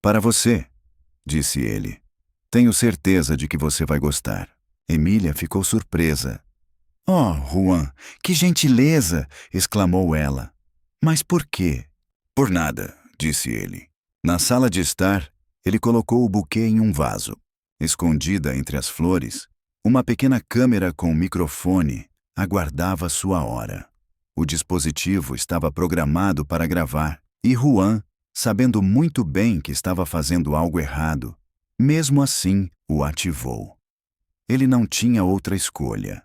Para você, disse ele. Tenho certeza de que você vai gostar. Emília ficou surpresa. Oh, Juan, que gentileza! Exclamou ela. Mas por quê? Por nada, disse ele. Na sala de estar, ele colocou o buquê em um vaso. Escondida entre as flores, uma pequena câmera com microfone aguardava sua hora. O dispositivo estava programado para gravar e Juan, sabendo muito bem que estava fazendo algo errado, mesmo assim o ativou. Ele não tinha outra escolha.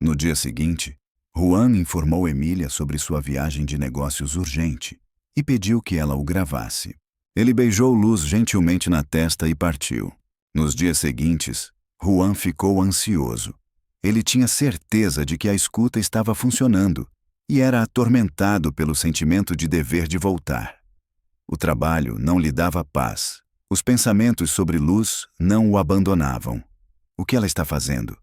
No dia seguinte, Juan informou Emília sobre sua viagem de negócios urgente e pediu que ela o gravasse. Ele beijou Luz gentilmente na testa e partiu. Nos dias seguintes, Juan ficou ansioso. Ele tinha certeza de que a escuta estava funcionando e era atormentado pelo sentimento de dever de voltar. O trabalho não lhe dava paz. Os pensamentos sobre Luz não o abandonavam. O que ela está fazendo?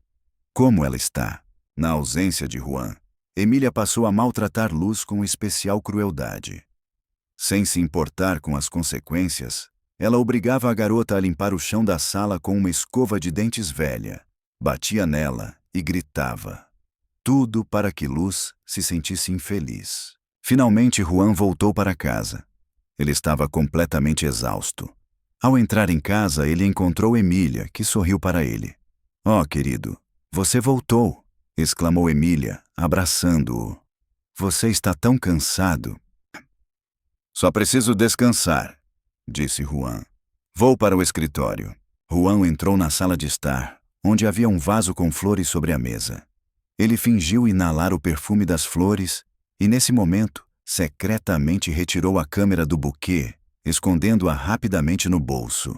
Como ela está? Na ausência de Juan, Emília passou a maltratar Luz com especial crueldade. Sem se importar com as consequências, ela obrigava a garota a limpar o chão da sala com uma escova de dentes velha, batia nela e gritava. Tudo para que Luz se sentisse infeliz. Finalmente, Juan voltou para casa. Ele estava completamente exausto. Ao entrar em casa, ele encontrou Emília, que sorriu para ele. Oh, querido, você voltou, exclamou Emília, abraçando-o. Você está tão cansado. Só preciso descansar, disse Juan. Vou para o escritório. Juan entrou na sala de estar, onde havia um vaso com flores sobre a mesa. Ele fingiu inalar o perfume das flores e, nesse momento, secretamente retirou a câmera do buquê, escondendo-a rapidamente no bolso.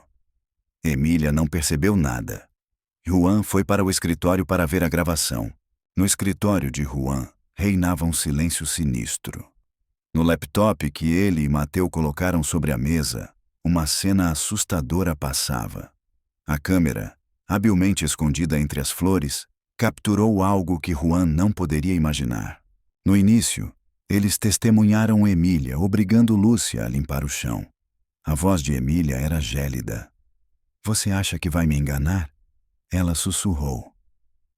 Emília não percebeu nada. Juan foi para o escritório para ver a gravação. No escritório de Juan reinava um silêncio sinistro. No laptop que ele e Mateu colocaram sobre a mesa, uma cena assustadora passava. A câmera, habilmente escondida entre as flores, capturou algo que Juan não poderia imaginar. No início, eles testemunharam Emília obrigando Lúcia a limpar o chão. A voz de Emília era gélida. "Você acha que vai me enganar?" Ela sussurrou.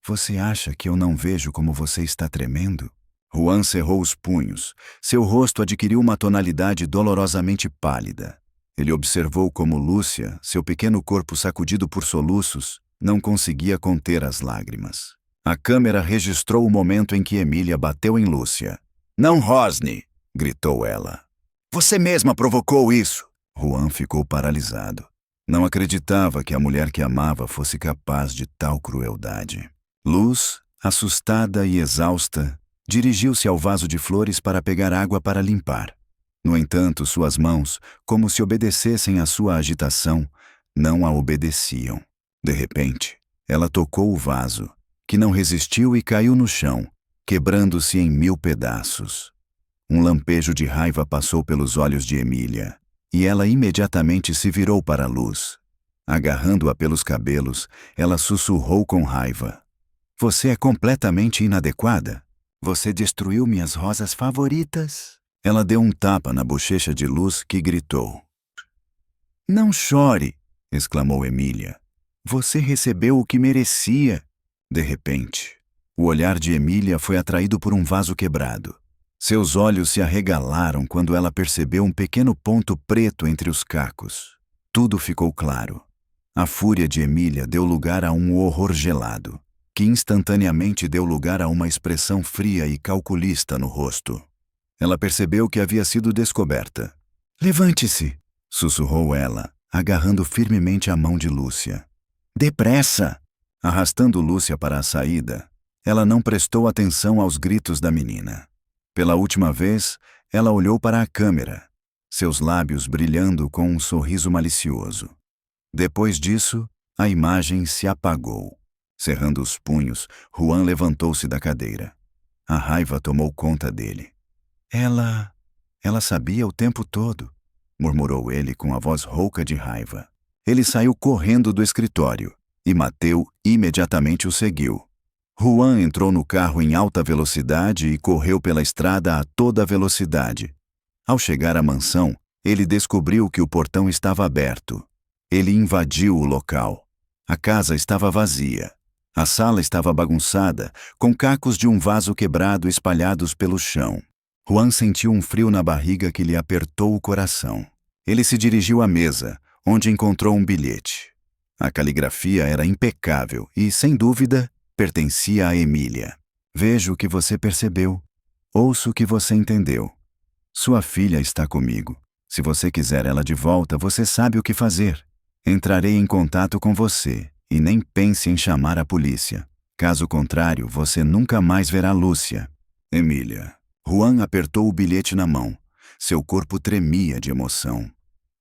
"Você acha que eu não vejo como você está tremendo?" Juan cerrou os punhos. Seu rosto adquiriu uma tonalidade dolorosamente pálida. Ele observou como Lúcia, seu pequeno corpo sacudido por soluços, não conseguia conter as lágrimas. A câmera registrou o momento em que Emília bateu em Lúcia. "Não rosne!" gritou ela. "Você mesma provocou isso!" Juan ficou paralisado. Não acreditava que a mulher que amava fosse capaz de tal crueldade. Luz, assustada e exausta, dirigiu-se ao vaso de flores para pegar água para limpar. No entanto, suas mãos, como se obedecessem à sua agitação, não a obedeciam. De repente, ela tocou o vaso, que não resistiu e caiu no chão, quebrando-se em 1000 pedaços. Um lampejo de raiva passou pelos olhos de Emília, e ela imediatamente se virou para a Luz. Agarrando-a pelos cabelos, ela sussurrou com raiva. "Você é completamente inadequada. Você destruiu minhas rosas favoritas." Ela deu um tapa na bochecha de Luz, que gritou. "Não chore!" exclamou Emília. "Você recebeu o que merecia." De repente, o olhar de Emília foi atraído por um vaso quebrado. Seus olhos se arregalaram quando ela percebeu um pequeno ponto preto entre os cacos. Tudo ficou claro. A fúria de Emília deu lugar a um horror gelado, que instantaneamente deu lugar a uma expressão fria e calculista no rosto. Ela percebeu que havia sido descoberta. "Levante-se!" sussurrou ela, agarrando firmemente a mão de Lúcia. "Depressa!" Arrastando Lúcia para a saída, ela não prestou atenção aos gritos da menina. Pela última vez, ela olhou para a câmera, seus lábios brilhando com um sorriso malicioso. Depois disso, a imagem se apagou. Cerrando os punhos, Juan levantou-se da cadeira. A raiva tomou conta dele. Ela sabia o tempo todo", murmurou ele com a voz rouca de raiva. Ele saiu correndo do escritório, e Mateu imediatamente o seguiu. Juan entrou no carro em alta velocidade e correu pela estrada a toda velocidade. Ao chegar à mansão, ele descobriu que o portão estava aberto. Ele invadiu o local. A casa estava vazia. A sala estava bagunçada, com cacos de um vaso quebrado espalhados pelo chão. Juan sentiu um frio na barriga que lhe apertou o coração. Ele se dirigiu à mesa, onde encontrou um bilhete. A caligrafia era impecável e, sem dúvida, pertencia a Emília. "Vejo o que você percebeu. Ouço o que você entendeu. Sua filha está comigo. Se você quiser ela de volta, você sabe o que fazer. Entrarei em contato com você, e nem pense em chamar a polícia. Caso contrário, você nunca mais verá Lúcia. Emília." Juan apertou o bilhete na mão. Seu corpo tremia de emoção.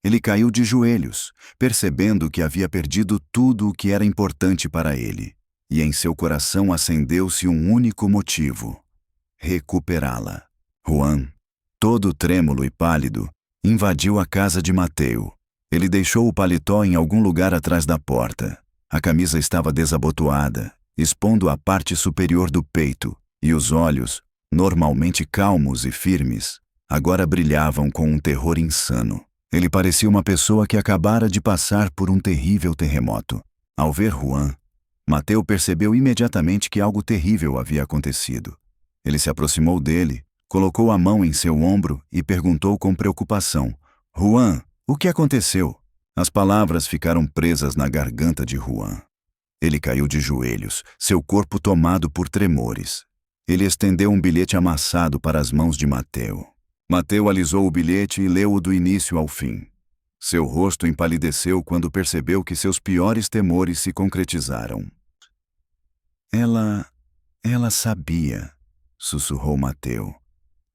Ele caiu de joelhos, percebendo que havia perdido tudo o que era importante para ele. E em seu coração acendeu-se um único motivo: recuperá-la. Juan, todo trêmulo e pálido, invadiu a casa de Mateu. Ele deixou o paletó em algum lugar atrás da porta. A camisa estava desabotoada, expondo a parte superior do peito, e os olhos, normalmente calmos e firmes, agora brilhavam com um terror insano. Ele parecia uma pessoa que acabara de passar por um terrível terremoto. Ao ver Juan, Mateu percebeu imediatamente que algo terrível havia acontecido. Ele se aproximou dele, colocou a mão em seu ombro e perguntou com preocupação: "Juan, o que aconteceu?" As palavras ficaram presas na garganta de Juan. Ele caiu de joelhos, seu corpo tomado por tremores. Ele estendeu um bilhete amassado para as mãos de Mateu. Mateu alisou o bilhete e leu-o do início ao fim. Seu rosto empalideceu quando percebeu que seus piores temores se concretizaram. Ela sabia", sussurrou Mateu.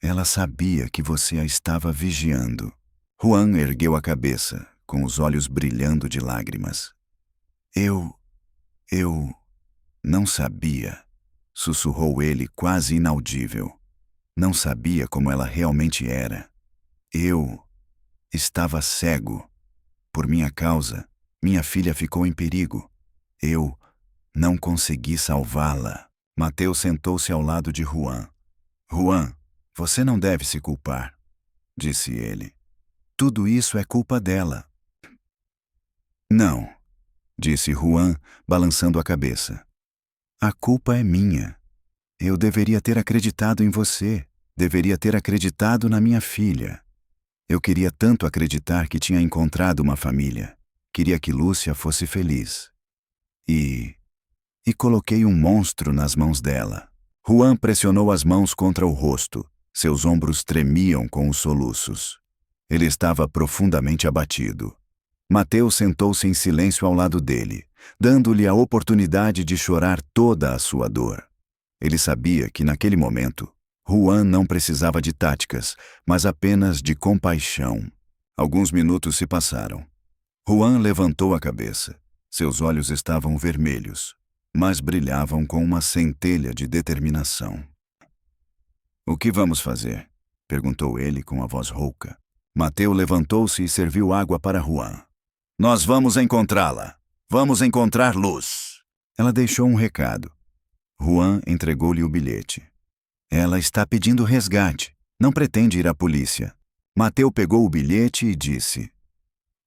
"Ela sabia que você a estava vigiando." Juan ergueu a cabeça, com os olhos brilhando de lágrimas. Eu não sabia, sussurrou ele quase inaudível. Não sabia como ela realmente era. Eu estava cego. Por minha causa, minha filha ficou em perigo. Eu não consegui salvá-la. Mateus sentou-se ao lado de Juan. Juan, você não deve se culpar, disse ele. Tudo isso é culpa dela. Não, disse Juan, balançando a cabeça. A culpa é minha. Eu deveria ter acreditado em você. Deveria ter acreditado na minha filha. Eu queria tanto acreditar que tinha encontrado uma família. Queria que Lúcia fosse feliz. E coloquei um monstro nas mãos dela. Juan pressionou as mãos contra o rosto. Seus ombros tremiam com os soluços. Ele estava profundamente abatido. Mateus sentou-se em silêncio ao lado dele, dando-lhe a oportunidade de chorar toda a sua dor. Ele sabia que, naquele momento, Juan não precisava de táticas, mas apenas de compaixão. Alguns minutos se passaram. Juan levantou a cabeça. Seus olhos estavam vermelhos, mas brilhavam com uma centelha de determinação. O que vamos fazer? Perguntou ele com a voz rouca. Mateus levantou-se e serviu água para Juan. Nós vamos encontrá-la. Vamos encontrar Luz. Ela deixou um recado. Juan entregou-lhe o bilhete. Ela está pedindo resgate. Não pretende ir à polícia. Mateus pegou o bilhete e disse: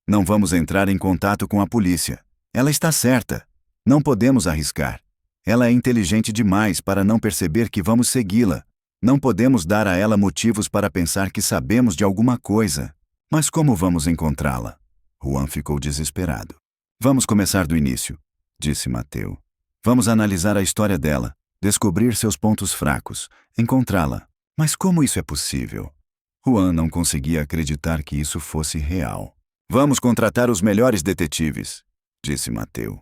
Não vamos entrar em contato com a polícia. Ela está certa. Não podemos arriscar. Ela é inteligente demais para não perceber que vamos segui-la. Não podemos dar a ela motivos para pensar que sabemos de alguma coisa. Mas como vamos encontrá-la? Juan ficou desesperado. Vamos começar do início, disse Mateus. Vamos analisar a história dela, descobrir seus pontos fracos, encontrá-la. Mas como isso é possível? Juan não conseguia acreditar que isso fosse real. Vamos contratar os melhores detetives, disse Mateus.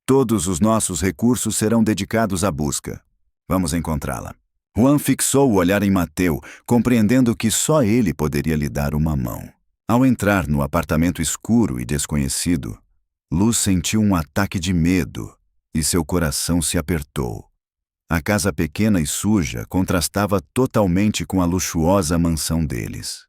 Todos os nossos recursos serão dedicados à busca. Vamos encontrá-la. Juan fixou o olhar em Mateus, compreendendo que só ele poderia lhe dar uma mão. Ao entrar no apartamento escuro e desconhecido, Luz sentiu um ataque de medo e seu coração se apertou. A casa pequena e suja contrastava totalmente com a luxuosa mansão deles.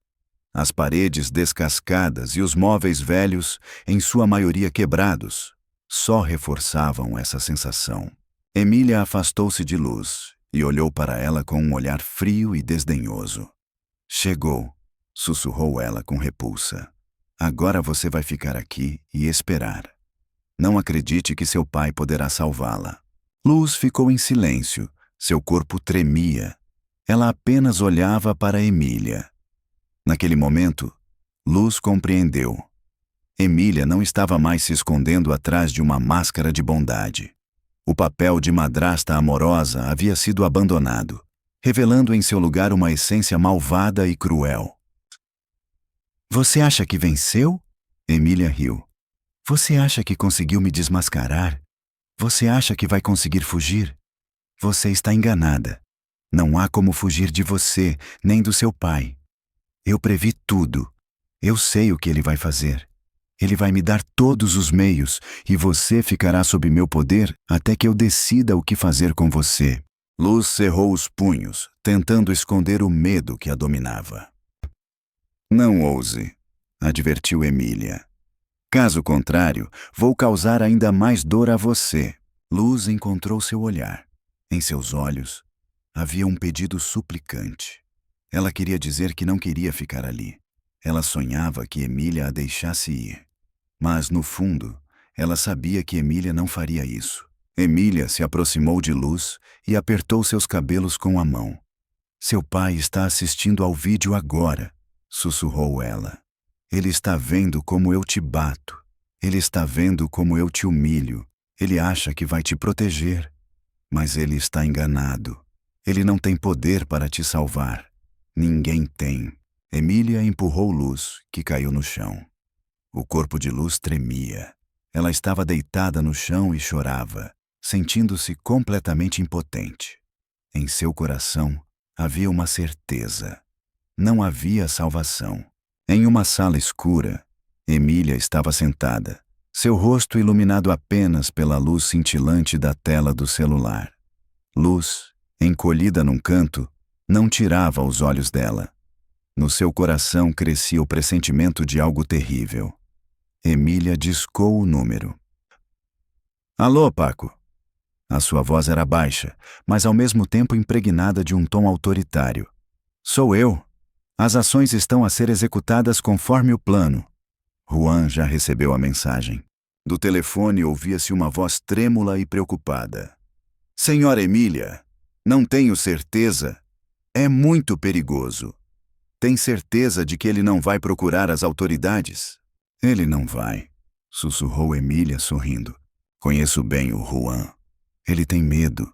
As paredes descascadas e os móveis velhos, em sua maioria quebrados, só reforçavam essa sensação. Emília afastou-se de Luz e olhou para ela com um olhar frio e desdenhoso. Chegou, sussurrou ela com repulsa. Agora você vai ficar aqui e esperar. Não acredite que seu pai poderá salvá-la. Luz ficou em silêncio, seu corpo tremia. Ela apenas olhava para Emília. Naquele momento, Luz compreendeu. Emília não estava mais se escondendo atrás de uma máscara de bondade. O papel de madrasta amorosa havia sido abandonado, revelando em seu lugar uma essência malvada e cruel. Você acha que venceu? Emília riu. Você acha que conseguiu me desmascarar? Você acha que vai conseguir fugir? Você está enganada. Não há como fugir de você, nem do seu pai. Eu previ tudo. Eu sei o que ele vai fazer. Ele vai me dar todos os meios e você ficará sob meu poder até que eu decida o que fazer com você. Luz cerrou os punhos, tentando esconder o medo que a dominava. Não ouse, advertiu Emília. Caso contrário, vou causar ainda mais dor a você. Luz encontrou seu olhar. Em seus olhos havia um pedido suplicante. Ela queria dizer que não queria ficar ali. Ela sonhava que Emília a deixasse ir. Mas, no fundo, ela sabia que Emília não faria isso. Emília se aproximou de Luz e apertou seus cabelos com a mão. Seu pai está assistindo ao vídeo agora, sussurrou ela. Ele está vendo como eu te bato. Ele está vendo como eu te humilho. Ele acha que vai te proteger. Mas ele está enganado. Ele não tem poder para te salvar. Ninguém tem. Emília empurrou Luz, que caiu no chão. O corpo de Luz tremia. Ela estava deitada no chão e chorava, sentindo-se completamente impotente. Em seu coração havia uma certeza. Não havia salvação. Em uma sala escura, Emília estava sentada, seu rosto iluminado apenas pela luz cintilante da tela do celular. Luz, encolhida num canto, não tirava os olhos dela. No seu coração crescia o pressentimento de algo terrível. Emília discou o número. Alô, Paco. A sua voz era baixa, mas ao mesmo tempo impregnada de um tom autoritário. Sou eu. As ações estão a ser executadas conforme o plano. Juan já recebeu a mensagem. Do telefone ouvia-se uma voz trêmula e preocupada. Senhora Emília, não tenho certeza. É muito perigoso. Tem certeza de que ele não vai procurar as autoridades? Ele não vai, sussurrou Emília sorrindo. Conheço bem o Juan. Ele tem medo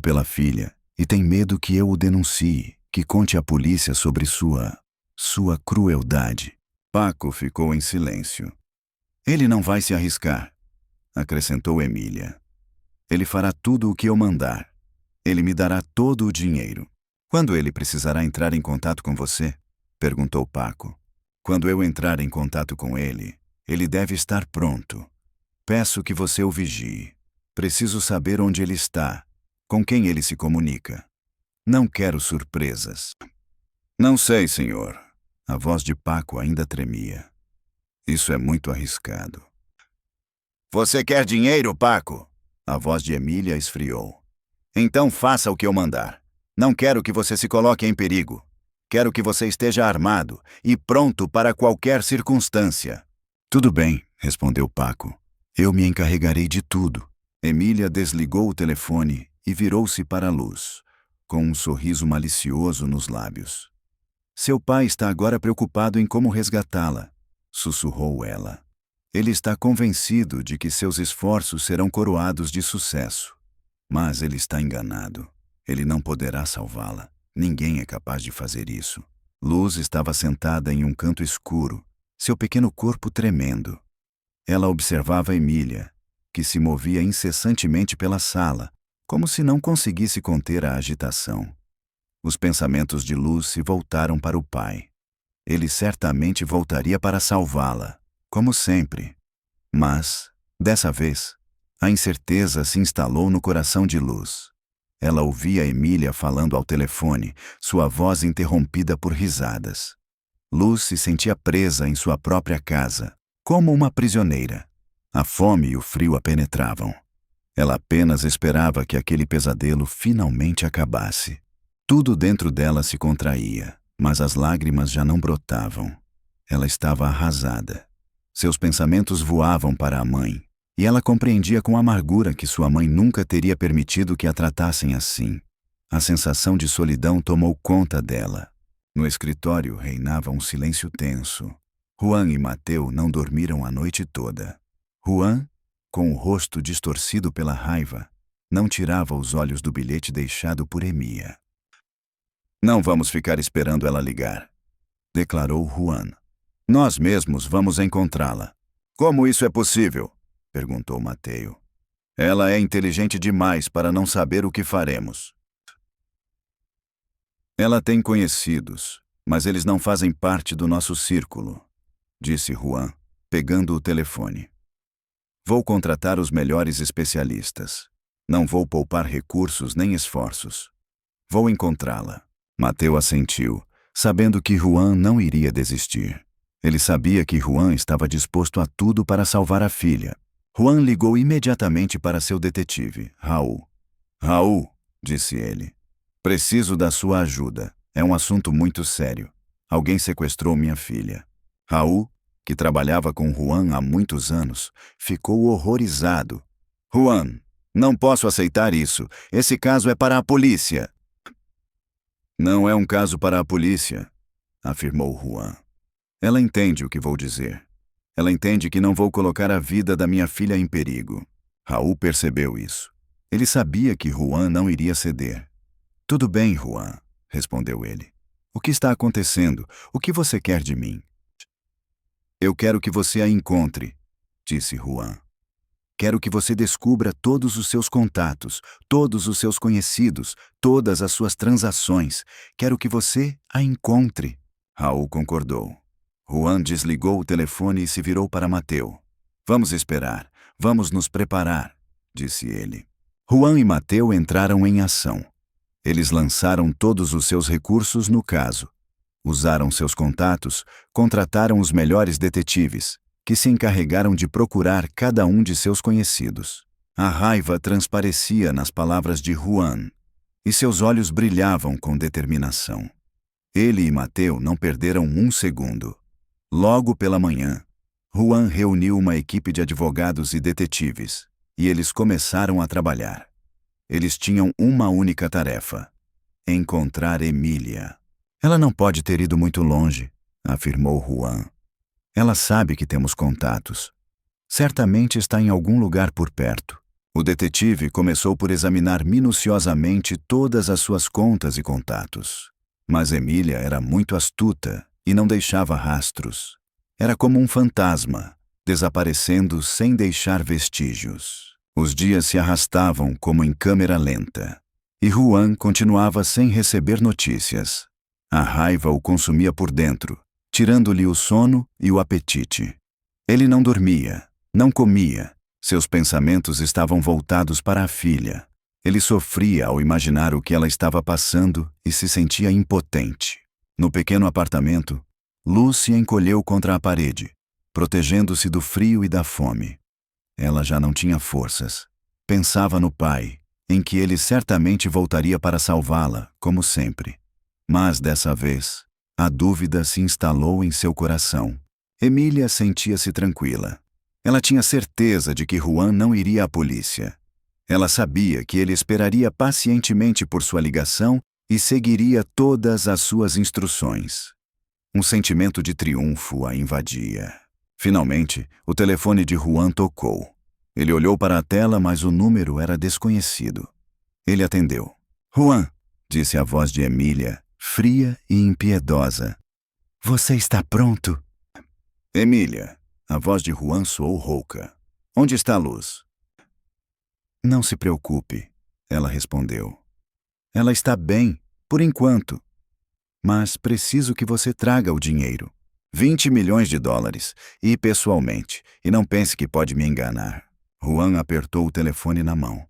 pela filha, e tem medo que eu o denuncie, que conte à polícia sobre sua crueldade. Paco ficou em silêncio. Ele não vai se arriscar, acrescentou Emília. Ele fará tudo o que eu mandar. Ele me dará todo o dinheiro. Quando ele precisará entrar em contato com você? Perguntou Paco. Quando eu entrar em contato com ele, ele deve estar pronto. Peço que você o vigie. Preciso saber onde ele está, com quem ele se comunica. Não quero surpresas. Não sei, senhor. A voz de Paco ainda tremia. Isso é muito arriscado. Você quer dinheiro, Paco? A voz de Emília esfriou. Então faça o que eu mandar. Não quero que você se coloque em perigo. Quero que você esteja armado e pronto para qualquer circunstância. Tudo bem, respondeu Paco. Eu me encarregarei de tudo. Emília desligou o telefone e virou-se para a luz, com um sorriso malicioso nos lábios. Seu pai está agora preocupado em como resgatá-la, sussurrou ela. Ele está convencido de que seus esforços serão coroados de sucesso. Mas ele está enganado. Ele não poderá salvá-la. Ninguém é capaz de fazer isso. Luz estava sentada em um canto escuro, seu pequeno corpo tremendo. Ela observava Emília, que se movia incessantemente pela sala, como se não conseguisse conter a agitação. Os pensamentos de Luz se voltaram para o pai. Ele certamente voltaria para salvá-la, como sempre. Mas, dessa vez, a incerteza se instalou no coração de Luz. Ela ouvia Emília falando ao telefone, sua voz interrompida por risadas. Luz se sentia presa em sua própria casa, como uma prisioneira. A fome e o frio a penetravam. Ela apenas esperava que aquele pesadelo finalmente acabasse. Tudo dentro dela se contraía, mas as lágrimas já não brotavam. Ela estava arrasada. Seus pensamentos voavam para a mãe, e ela compreendia com amargura que sua mãe nunca teria permitido que a tratassem assim. A sensação de solidão tomou conta dela. No escritório reinava um silêncio tenso. Juan e Mateu não dormiram a noite toda. Juan, com o rosto distorcido pela raiva, não tirava os olhos do bilhete deixado por Emília. Não vamos ficar esperando ela ligar, declarou Juan. Nós mesmos vamos encontrá-la. Como isso é possível? Perguntou Mateu. Ela é inteligente demais para não saber o que faremos. Ela tem conhecidos, mas eles não fazem parte do nosso círculo, disse Juan, pegando o telefone. Vou contratar os melhores especialistas. Não vou poupar recursos nem esforços. Vou encontrá-la. Mateu assentiu, sabendo que Juan não iria desistir. Ele sabia que Juan estava disposto a tudo para salvar a filha. Juan ligou imediatamente para seu detetive, Raul. Raul, disse ele, preciso da sua ajuda. É um assunto muito sério. Alguém sequestrou minha filha. Raul, que trabalhava com Juan há muitos anos, ficou horrorizado. Juan, não posso aceitar isso. Esse caso é para a polícia. Não é um caso para a polícia, afirmou Juan. Ela entende o que vou dizer. Ela entende que não vou colocar a vida da minha filha em perigo. Raul percebeu isso. Ele sabia que Juan não iria ceder. Tudo bem, Juan, respondeu ele. O que está acontecendo? O que você quer de mim? Eu quero que você a encontre, disse Juan. Quero que você descubra todos os seus contatos, todos os seus conhecidos, todas as suas transações. Quero que você a encontre. Raul concordou. Juan desligou o telefone e se virou para Mateu. Vamos esperar, vamos nos preparar, disse ele. Juan e Mateu entraram em ação. Eles lançaram todos os seus recursos no caso. Usaram seus contatos, contrataram os melhores detetives, que se encarregaram de procurar cada um de seus conhecidos. A raiva transparecia nas palavras de Juan, e seus olhos brilhavam com determinação. Ele e Mateu não perderam um segundo. Logo pela manhã, Juan reuniu uma equipe de advogados e detetives, e eles começaram a trabalhar. Eles tinham uma única tarefa: encontrar Emília. Ela não pode ter ido muito longe, afirmou Juan. Ela sabe que temos contatos. Certamente está em algum lugar por perto. O detetive começou por examinar minuciosamente todas as suas contas e contatos. Mas Emília era muito astuta e não deixava rastros. Era como um fantasma, desaparecendo sem deixar vestígios. Os dias se arrastavam como em câmera lenta. E Juan continuava sem receber notícias. A raiva o consumia por dentro, tirando-lhe o sono e o apetite. Ele não dormia, não comia. Seus pensamentos estavam voltados para a filha. Ele sofria ao imaginar o que ela estava passando e se sentia impotente. No pequeno apartamento, Luz se encolheu contra a parede, protegendo-se do frio e da fome. Ela já não tinha forças. Pensava no pai, em que ele certamente voltaria para salvá-la, como sempre. Mas, dessa vez, a dúvida se instalou em seu coração. Emília sentia-se tranquila. Ela tinha certeza de que Juan não iria à polícia. Ela sabia que ele esperaria pacientemente por sua ligação e seguiria todas as suas instruções. Um sentimento de triunfo a invadia. Finalmente, o telefone de Juan tocou. Ele olhou para a tela, mas o número era desconhecido. Ele atendeu. Juan, disse a voz de Emília, fria e impiedosa. Você está pronto? Emília, a voz de Juan soou rouca. Onde está a Luz? Não se preocupe, ela respondeu. Ela está bem, por enquanto. Mas preciso que você traga o dinheiro. 20 milhões de dólares, e pessoalmente, e não pense que pode me enganar. Juan apertou o telefone na mão.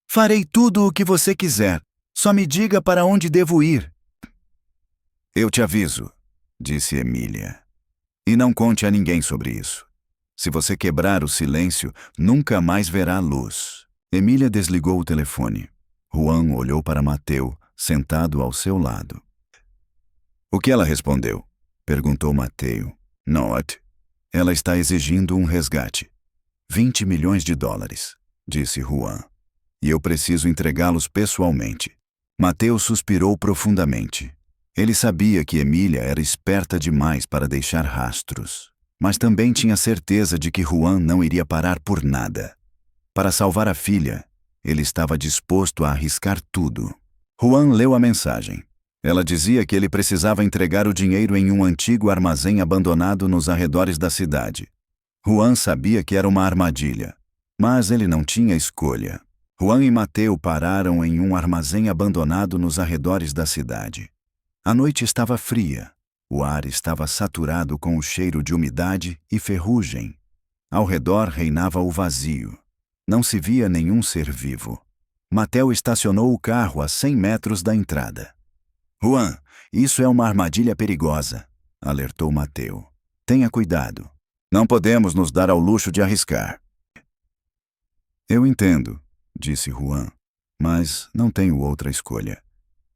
Farei tudo o que você quiser. Só me diga para onde devo ir. Eu te aviso, disse Emília. E não conte a ninguém sobre isso. Se você quebrar o silêncio, nunca mais verá luz. Emília desligou o telefone. Juan olhou para Mateu, sentado ao seu lado. O que ela respondeu? Perguntou Mateu. Not. Ela está exigindo um resgate. 20 milhões de dólares, disse Juan. E eu preciso entregá-los pessoalmente. Mateu suspirou profundamente. Ele sabia que Emília era esperta demais para deixar rastros, mas também tinha certeza de que Juan não iria parar por nada. Para salvar a filha, ele estava disposto a arriscar tudo. Juan leu a mensagem. Ela dizia que ele precisava entregar o dinheiro em um antigo armazém abandonado nos arredores da cidade. Juan sabia que era uma armadilha, mas ele não tinha escolha. Juan e Mateu pararam em um armazém abandonado nos arredores da cidade. A noite estava fria. O ar estava saturado com o cheiro de umidade e ferrugem. Ao redor reinava o vazio. Não se via nenhum ser vivo. Mateu estacionou o carro a 100 metros da entrada. Juan, isso é uma armadilha perigosa, alertou Mateu. Tenha cuidado. Não podemos nos dar ao luxo de arriscar. Eu entendo, disse Juan, mas não tenho outra escolha.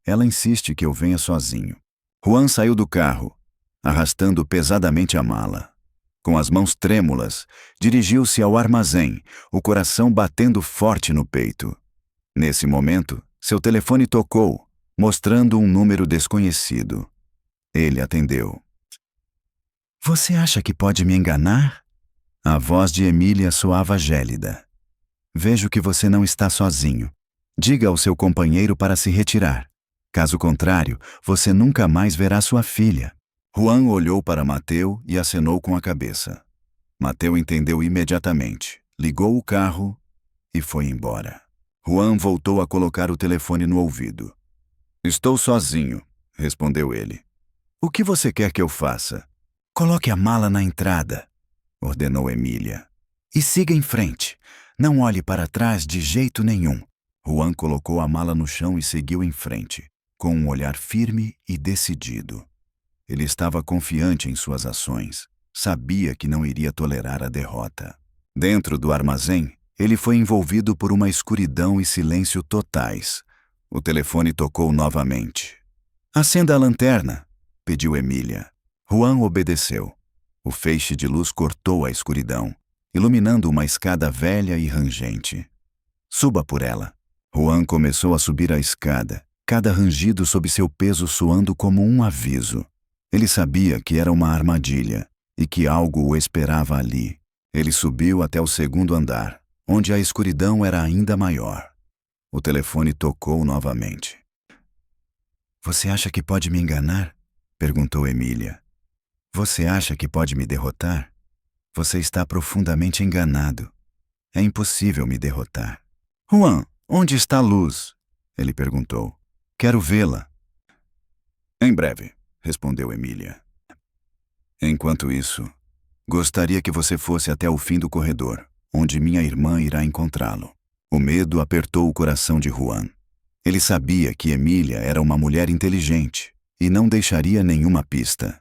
Ela insiste que eu venha sozinho. Juan saiu do carro, arrastando pesadamente a mala. Com as mãos trêmulas, dirigiu-se ao armazém, o coração batendo forte no peito. Nesse momento, seu telefone tocou, mostrando um número desconhecido. Ele atendeu. Você acha que pode me enganar? A voz de Emília soava gélida. Vejo que você não está sozinho. Diga ao seu companheiro para se retirar. Caso contrário, você nunca mais verá sua filha. Juan olhou para Mateu e acenou com a cabeça. Mateu entendeu imediatamente, ligou o carro e foi embora. Juan voltou a colocar o telefone no ouvido. Estou sozinho, respondeu ele. O que você quer que eu faça? Coloque a mala na entrada, ordenou Emília. E siga em frente. Não olhe para trás de jeito nenhum. Juan colocou a mala no chão e seguiu em frente, com um olhar firme e decidido. Ele estava confiante em suas ações. Sabia que não iria tolerar a derrota. Dentro do armazém, ele foi envolvido por uma escuridão e silêncio totais. O telefone tocou novamente. Acenda a lanterna, pediu Emília. Juan obedeceu. O feixe de luz cortou a escuridão, iluminando uma escada velha e rangente. Suba por ela. Juan começou a subir a escada, cada rangido sob seu peso soando como um aviso. Ele sabia que era uma armadilha e que algo o esperava ali. Ele subiu até o segundo andar, onde a escuridão era ainda maior. O telefone tocou novamente. Você acha que pode me enganar? Perguntou Emília. Você acha que pode me derrotar? Você está profundamente enganado. É impossível me derrotar. Juan, onde está a luz? Ele perguntou. Quero vê-la. Em breve, respondeu Emília. Enquanto isso, gostaria que você fosse até o fim do corredor, onde minha irmã irá encontrá-lo. O medo apertou o coração de Juan. Ele sabia que Emília era uma mulher inteligente e não deixaria nenhuma pista.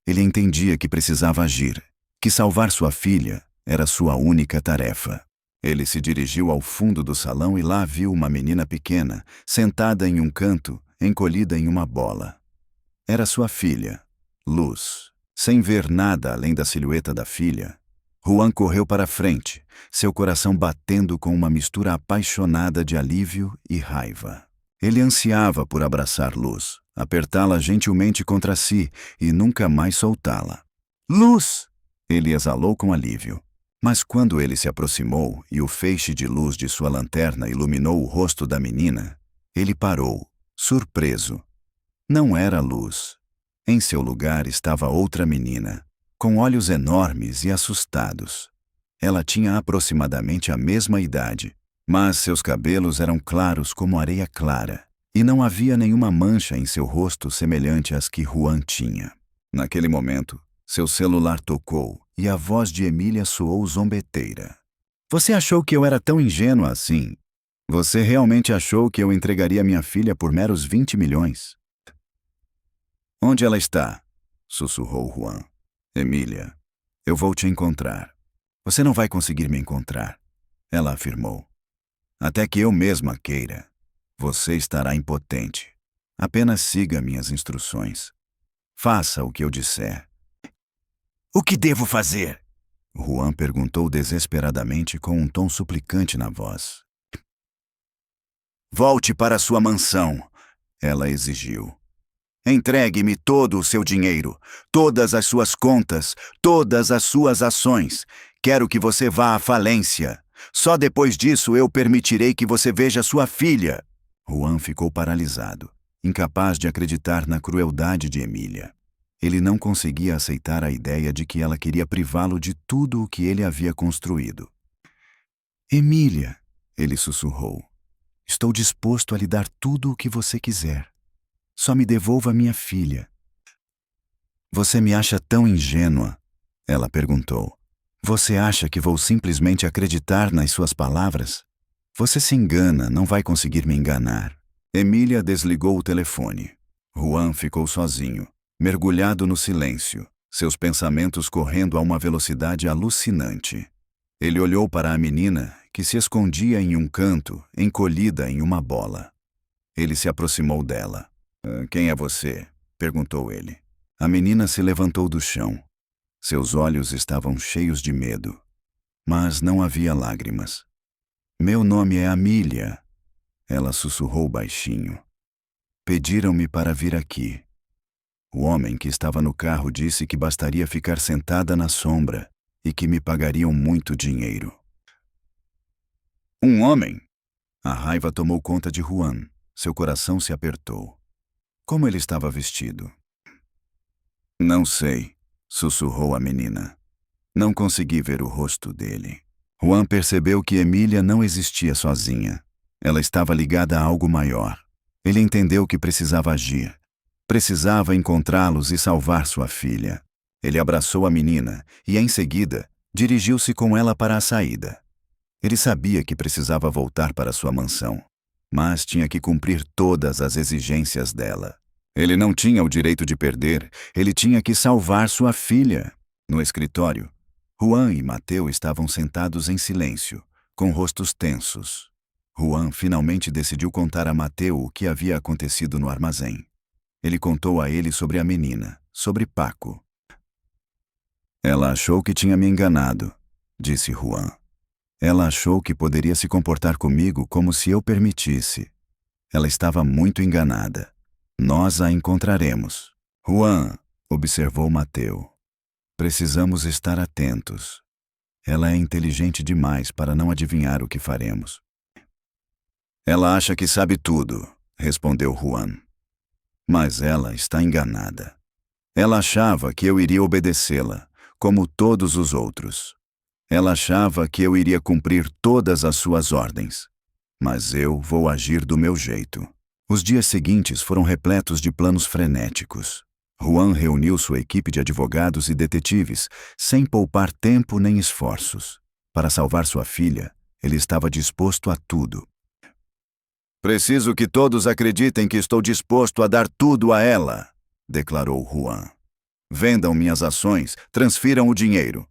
Ele entendia que precisava agir, que salvar sua filha era sua única tarefa. Ele se dirigiu ao fundo do salão e lá viu uma menina pequena, sentada em um canto, encolhida em uma bola. Era sua filha, Luz. Sem ver nada além da silhueta da filha, Juan correu para frente, seu coração batendo com uma mistura apaixonada de alívio e raiva. Ele ansiava por abraçar Luz, apertá-la gentilmente contra si e nunca mais soltá-la. Luz! Ele exalou com alívio. Mas quando ele se aproximou e o feixe de luz de sua lanterna iluminou o rosto da menina, ele parou, surpreso. Não era Luz. Em seu lugar estava outra menina, com olhos enormes e assustados. Ela tinha aproximadamente a mesma idade, mas seus cabelos eram claros como areia clara, e não havia nenhuma mancha em seu rosto semelhante às que Juan tinha. Naquele momento, seu celular tocou e a voz de Emília soou zombeteira. Você achou que eu era tão ingênua assim? Você realmente achou que eu entregaria minha filha por meros 20 milhões? Onde ela está? Sussurrou Juan. Emília, eu vou te encontrar. Você não vai conseguir me encontrar, ela afirmou. Até que eu mesma queira. Você estará impotente. Apenas siga minhas instruções. Faça o que eu disser. O que devo fazer? Juan perguntou desesperadamente com um tom suplicante na voz. Volte para sua mansão, ela exigiu. Entregue-me todo o seu dinheiro, todas as suas contas, todas as suas ações. Quero que você vá à falência. Só depois disso eu permitirei que você veja sua filha. Juan ficou paralisado, incapaz de acreditar na crueldade de Emília. Ele não conseguia aceitar a ideia de que ela queria privá-lo de tudo o que ele havia construído. Emília, ele sussurrou, estou disposto a lhe dar tudo o que você quiser. Só me devolva minha filha. Você me acha tão ingênua? Ela perguntou. Você acha que vou simplesmente acreditar nas suas palavras? Você se engana, não vai conseguir me enganar. Emília desligou o telefone. Juan ficou sozinho, mergulhado no silêncio, seus pensamentos correndo a uma velocidade alucinante. Ele olhou para a menina, que se escondia em um canto, encolhida em uma bola. Ele se aproximou dela. Quem é você? Perguntou ele. A menina se levantou do chão. Seus olhos estavam cheios de medo, mas não havia lágrimas. Meu nome é Amília, ela sussurrou baixinho. Pediram-me para vir aqui. O homem que estava no carro disse que bastaria ficar sentada na sombra e que me pagariam muito dinheiro. Um homem? A raiva tomou conta de Juan. Seu coração se apertou. Como ele estava vestido? Não sei, sussurrou a menina. Não consegui ver o rosto dele. Juan percebeu que Emília não existia sozinha. Ela estava ligada a algo maior. Ele entendeu que precisava agir. Precisava encontrá-los e salvar sua filha. Ele abraçou a menina e, em seguida, Dirigiu-se com ela para a saída. Ele sabia que precisava voltar para sua mansão, mas tinha que cumprir todas as exigências dela. Ele não tinha o direito de perder, ele tinha que salvar sua filha. No escritório, Juan e Mateu estavam sentados em silêncio, com rostos tensos. Juan finalmente decidiu contar a Mateu o que havia acontecido no armazém. Ele contou a ele sobre a menina, sobre Paco. Ela achou que tinha me enganado, disse Juan. Ela achou que poderia se comportar comigo como se eu permitisse. Ela estava muito enganada. Nós a encontraremos. Juan, observou Mateu. Precisamos estar atentos. Ela é inteligente demais para não adivinhar o que faremos. Ela acha que sabe tudo, respondeu Juan. Mas ela está enganada. Ela achava que eu iria obedecê-la, como todos os outros. Ela achava que eu iria cumprir todas as suas ordens. Mas eu vou agir do meu jeito. Os dias seguintes foram repletos de planos frenéticos. Juan reuniu sua equipe de advogados e detetives, sem poupar tempo nem esforços. Para salvar sua filha, ele estava disposto a tudo. Preciso que todos acreditem que estou disposto a dar tudo a ela, declarou Juan. Vendam minhas ações, transfiram o dinheiro.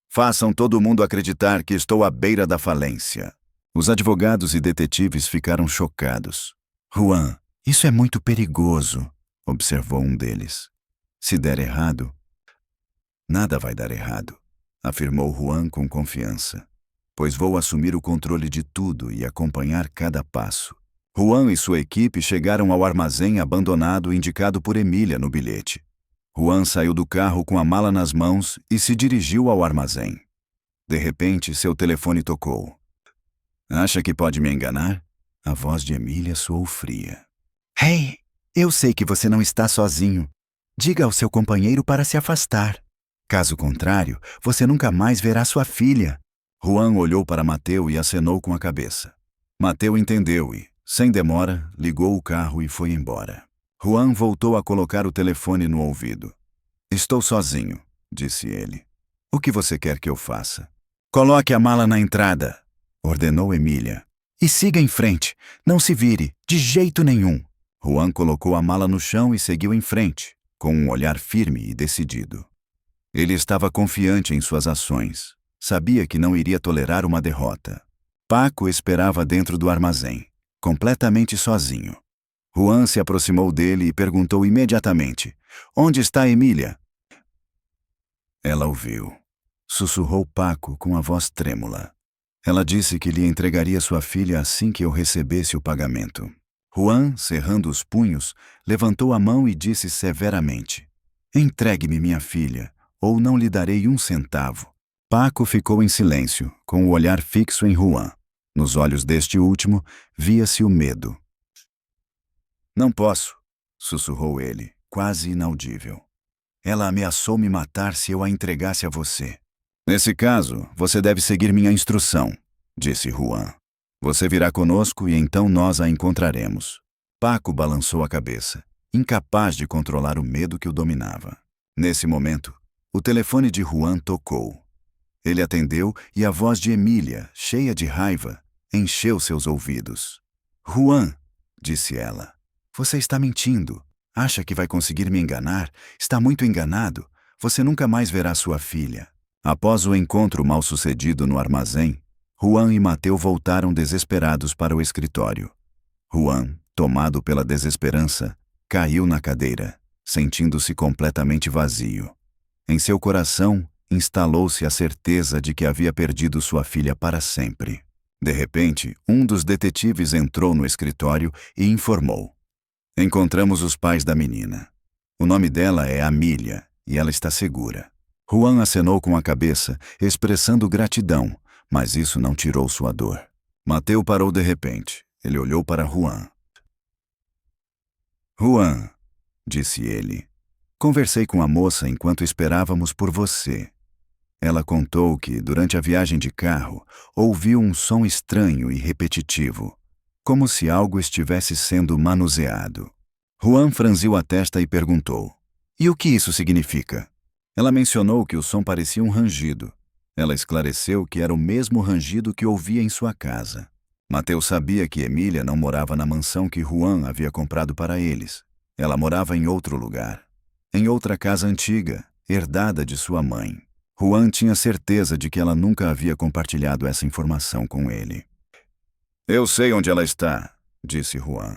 Façam todo mundo acreditar que estou à beira da falência. Os advogados e detetives ficaram chocados. Juan, isso é muito perigoso, observou um deles. Se der errado... Nada vai dar errado, afirmou Juan com confiança, pois vou assumir o controle de tudo e acompanhar cada passo. Juan e sua equipe chegaram ao armazém abandonado indicado por Emília no bilhete. Juan saiu do carro com a mala nas mãos e se dirigiu ao armazém. De repente, seu telefone tocou. Acha que pode me enganar? A voz de Emília soou fria. Hey, eu sei que você não está sozinho. Diga ao seu companheiro para se afastar. Caso contrário, você nunca mais verá sua filha. Juan olhou para Mateu e acenou com a cabeça. Mateu entendeu e, sem demora, ligou o carro e foi embora. Juan voltou a colocar o telefone no ouvido. Estou sozinho, disse ele. O que você quer que eu faça? Coloque a mala na entrada, ordenou Emília. E siga em frente, não se vire, de jeito nenhum. Juan colocou a mala no chão e seguiu em frente, com um olhar firme e decidido. Ele estava confiante em suas ações. Sabia que não iria tolerar uma derrota. Paco esperava dentro do armazém, completamente sozinho. Juan se aproximou dele e perguntou imediatamente: Onde está Emília? Ela ouviu. Sussurrou Paco com a voz trêmula. Ela disse que lhe entregaria sua filha assim que eu recebesse o pagamento. Juan, cerrando os punhos, levantou a mão e disse severamente: Entregue-me minha filha, ou não lhe darei um centavo. Paco ficou em silêncio, com o olhar fixo em Juan. Nos olhos deste último, via-se o medo. Não posso, sussurrou ele, quase inaudível. Ela ameaçou me matar se eu a entregasse a você. Nesse caso, você deve seguir minha instrução, disse Juan. Você virá conosco e então nós a encontraremos. Paco balançou a cabeça, incapaz de controlar o medo que o dominava. Nesse momento, o telefone de Juan tocou. Ele atendeu e a voz de Emília, cheia de raiva, encheu seus ouvidos. Juan, disse ela, você está mentindo. Acha que vai conseguir me enganar? Está muito enganado. Você nunca mais verá sua filha. Após o encontro mal-sucedido no armazém, Juan e Mateu voltaram desesperados para o escritório. Juan, tomado pela desesperança, caiu na cadeira, sentindo-se completamente vazio. Em seu coração, instalou-se a certeza de que havia perdido sua filha para sempre. De repente, um dos detetives entrou no escritório e informou: Encontramos os pais da menina. O nome dela é Amília e ela está segura. Juan acenou com a cabeça, expressando gratidão, mas isso não tirou sua dor. Mateu parou de repente. Ele olhou para Juan. Juan, disse ele, conversei com a moça enquanto esperávamos por você. Ela contou que, durante a viagem de carro, ouviu um som estranho e repetitivo, como se algo estivesse sendo manuseado. Juan franziu a testa e perguntou: E o que isso significa? Ela mencionou que o som parecia um rangido. Ela esclareceu que era o mesmo rangido que ouvia em sua casa. Mateus sabia que Emília não morava na mansão que Juan havia comprado para eles. Ela morava em outro lugar, em outra casa antiga, herdada de sua mãe. Juan tinha certeza de que ela nunca havia compartilhado essa informação com ele. Eu sei onde ela está, disse Juan.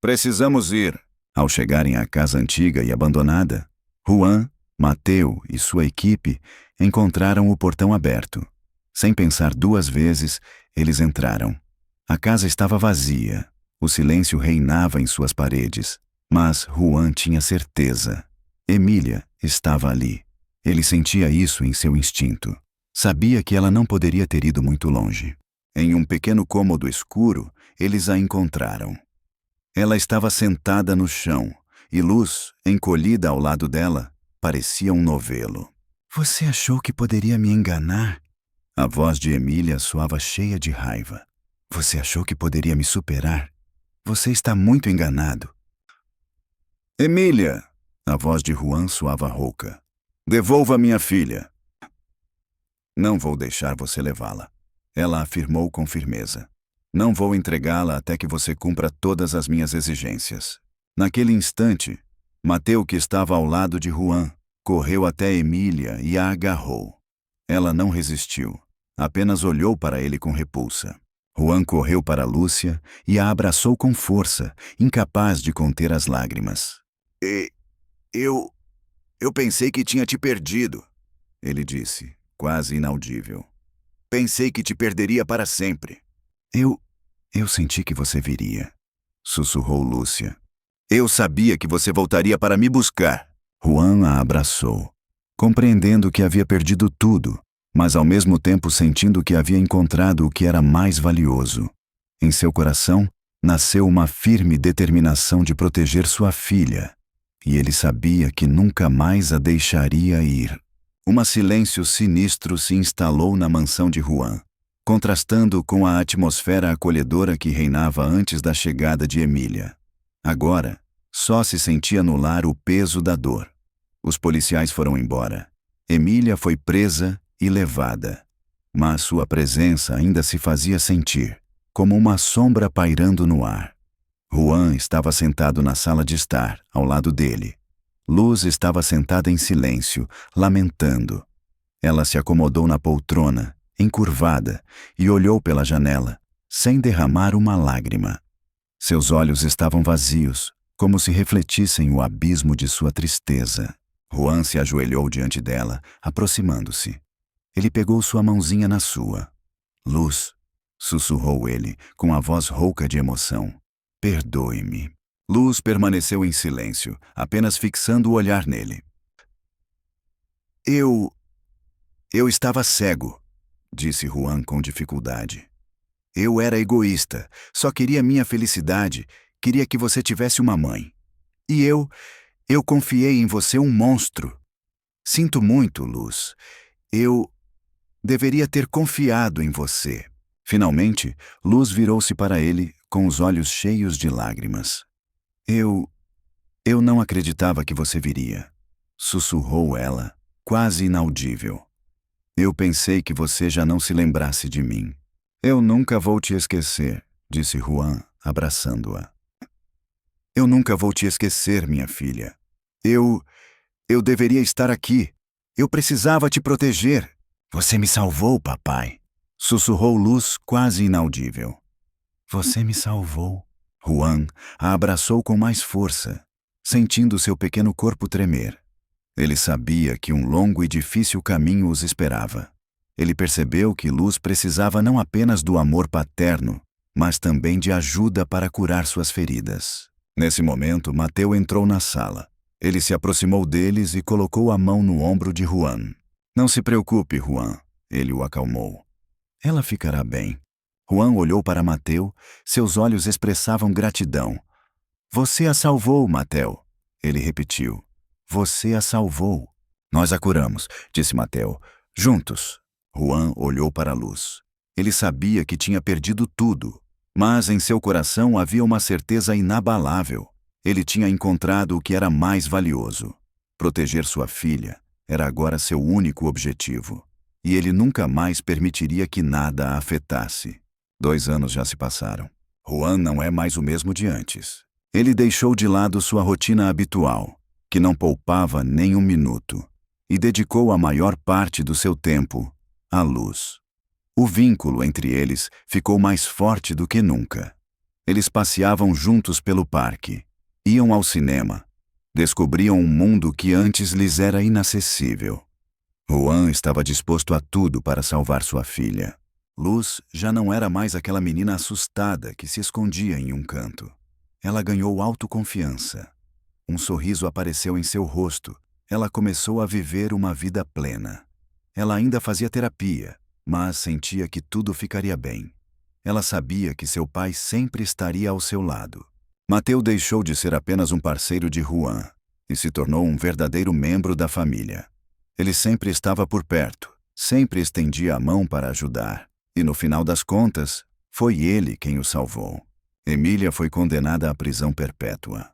Precisamos ir. Ao chegarem à casa antiga e abandonada, Juan, Mateu e sua equipe encontraram o portão aberto. Sem pensar duas vezes, eles entraram. A casa estava vazia. O silêncio reinava em suas paredes. Mas Juan tinha certeza. Emília estava ali. Ele sentia isso em seu instinto. Sabia que ela não poderia ter ido muito longe. Em um pequeno cômodo escuro, eles a encontraram. Ela estava sentada no chão, e Luz, encolhida ao lado dela, parecia um novelo. Você achou que poderia me enganar? A voz de Emília soava cheia de raiva. Você achou que poderia me superar? Você está muito enganado. Emília! A voz de Juan soava rouca. Devolva minha filha. Não vou deixar você levá-la. Ela afirmou com firmeza. Não vou entregá-la até que você cumpra todas as minhas exigências. Naquele instante, Mateu, que estava ao lado de Juan, correu até Emília e a agarrou. Ela não resistiu, apenas olhou para ele com repulsa. Juan correu para Lúcia e a abraçou com força, incapaz de conter as lágrimas. Eu pensei que tinha te perdido, ele disse, quase inaudível. Pensei que te perderia para sempre. Eu senti que você viria, sussurrou Lúcia. Eu sabia que você voltaria para me buscar. Juan a abraçou, compreendendo que havia perdido tudo, mas ao mesmo tempo sentindo que havia encontrado o que era mais valioso. Em seu coração, nasceu uma firme determinação de proteger sua filha, e ele sabia que nunca mais a deixaria ir. Silêncio sinistro se instalou na mansão de Juan, contrastando com a atmosfera acolhedora que reinava antes da chegada de Emília. Agora, só se sentia no lar o peso da dor. Os policiais foram embora. Emília foi presa e levada. Mas sua presença ainda se fazia sentir, como uma sombra pairando no ar. Juan estava sentado na sala de estar, ao lado dele. Luz estava sentada em silêncio, lamentando. Ela se acomodou na poltrona, encurvada, e olhou pela janela, sem derramar uma lágrima. Seus olhos estavam vazios, como se refletissem o abismo de sua tristeza. Juan se ajoelhou diante dela, aproximando-se. Ele pegou sua mãozinha na sua. Luz, sussurrou ele, com a voz rouca de emoção. Perdoe-me. Luz permaneceu em silêncio, apenas fixando o olhar nele. Eu estava cego, disse Juan com dificuldade. Eu era egoísta, só queria minha felicidade, queria que você tivesse uma mãe. E eu confiei em você um monstro. Sinto muito, Luz. Eu deveria ter confiado em você. Finalmente, Luz virou-se para ele, com os olhos cheios de lágrimas. Eu não acreditava que você viria, sussurrou ela, quase inaudível. Eu pensei que você já não se lembrasse de mim. Eu nunca vou te esquecer, disse Juan, abraçando-a. Eu nunca vou te esquecer, minha filha. Eu deveria estar aqui. Eu precisava te proteger. Você me salvou, papai, sussurrou Luz, quase inaudível. Você me salvou. Juan a abraçou com mais força, sentindo seu pequeno corpo tremer. Ele sabia que um longo e difícil caminho os esperava. Ele percebeu que Luz precisava não apenas do amor paterno, mas também de ajuda para curar suas feridas. Nesse momento, Mateu entrou na sala. Ele se aproximou deles e colocou a mão no ombro de Juan. Não se preocupe, Juan, ele o acalmou. Ela ficará bem. Juan olhou para Mateu, seus olhos expressavam gratidão. Você a salvou, Mateu, ele repetiu. Você a salvou. Nós a curamos, disse Mateu. Juntos. Juan olhou para a Luz. Ele sabia que tinha perdido tudo, mas em seu coração havia uma certeza inabalável. Ele tinha encontrado o que era mais valioso. Proteger sua filha era agora seu único objetivo. e ele nunca mais permitiria que nada a afetasse. 2 anos já se passaram. Juan não é mais o mesmo de antes. Ele deixou de lado sua rotina habitual, que não poupava nem um minuto, e dedicou a maior parte do seu tempo à Luz. O vínculo entre eles ficou mais forte do que nunca. Eles passeavam juntos pelo parque, iam ao cinema, descobriam um mundo que antes lhes era inacessível. Juan estava disposto a tudo para salvar sua filha. Luz já não era mais aquela menina assustada que se escondia em um canto. Ela ganhou autoconfiança. Um sorriso apareceu em seu rosto. Ela começou a viver uma vida plena. Ela ainda fazia terapia, mas sentia que tudo ficaria bem. Ela sabia que seu pai sempre estaria ao seu lado. Mateu deixou de ser apenas um parceiro de Juan e se tornou um verdadeiro membro da família. Ele sempre estava por perto, sempre estendia a mão para ajudar, e no final das contas, foi ele quem o salvou. Emília foi condenada à prisão perpétua.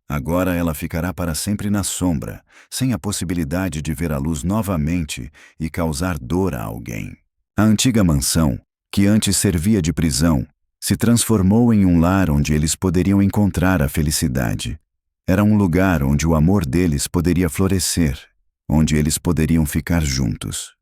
Agora ela ficará para sempre na sombra, sem a possibilidade de ver a luz novamente e causar dor a alguém. A antiga mansão, que antes servia de prisão, se transformou em um lar onde eles poderiam encontrar a felicidade. Era um lugar onde o amor deles poderia florescer, onde eles poderiam ficar juntos.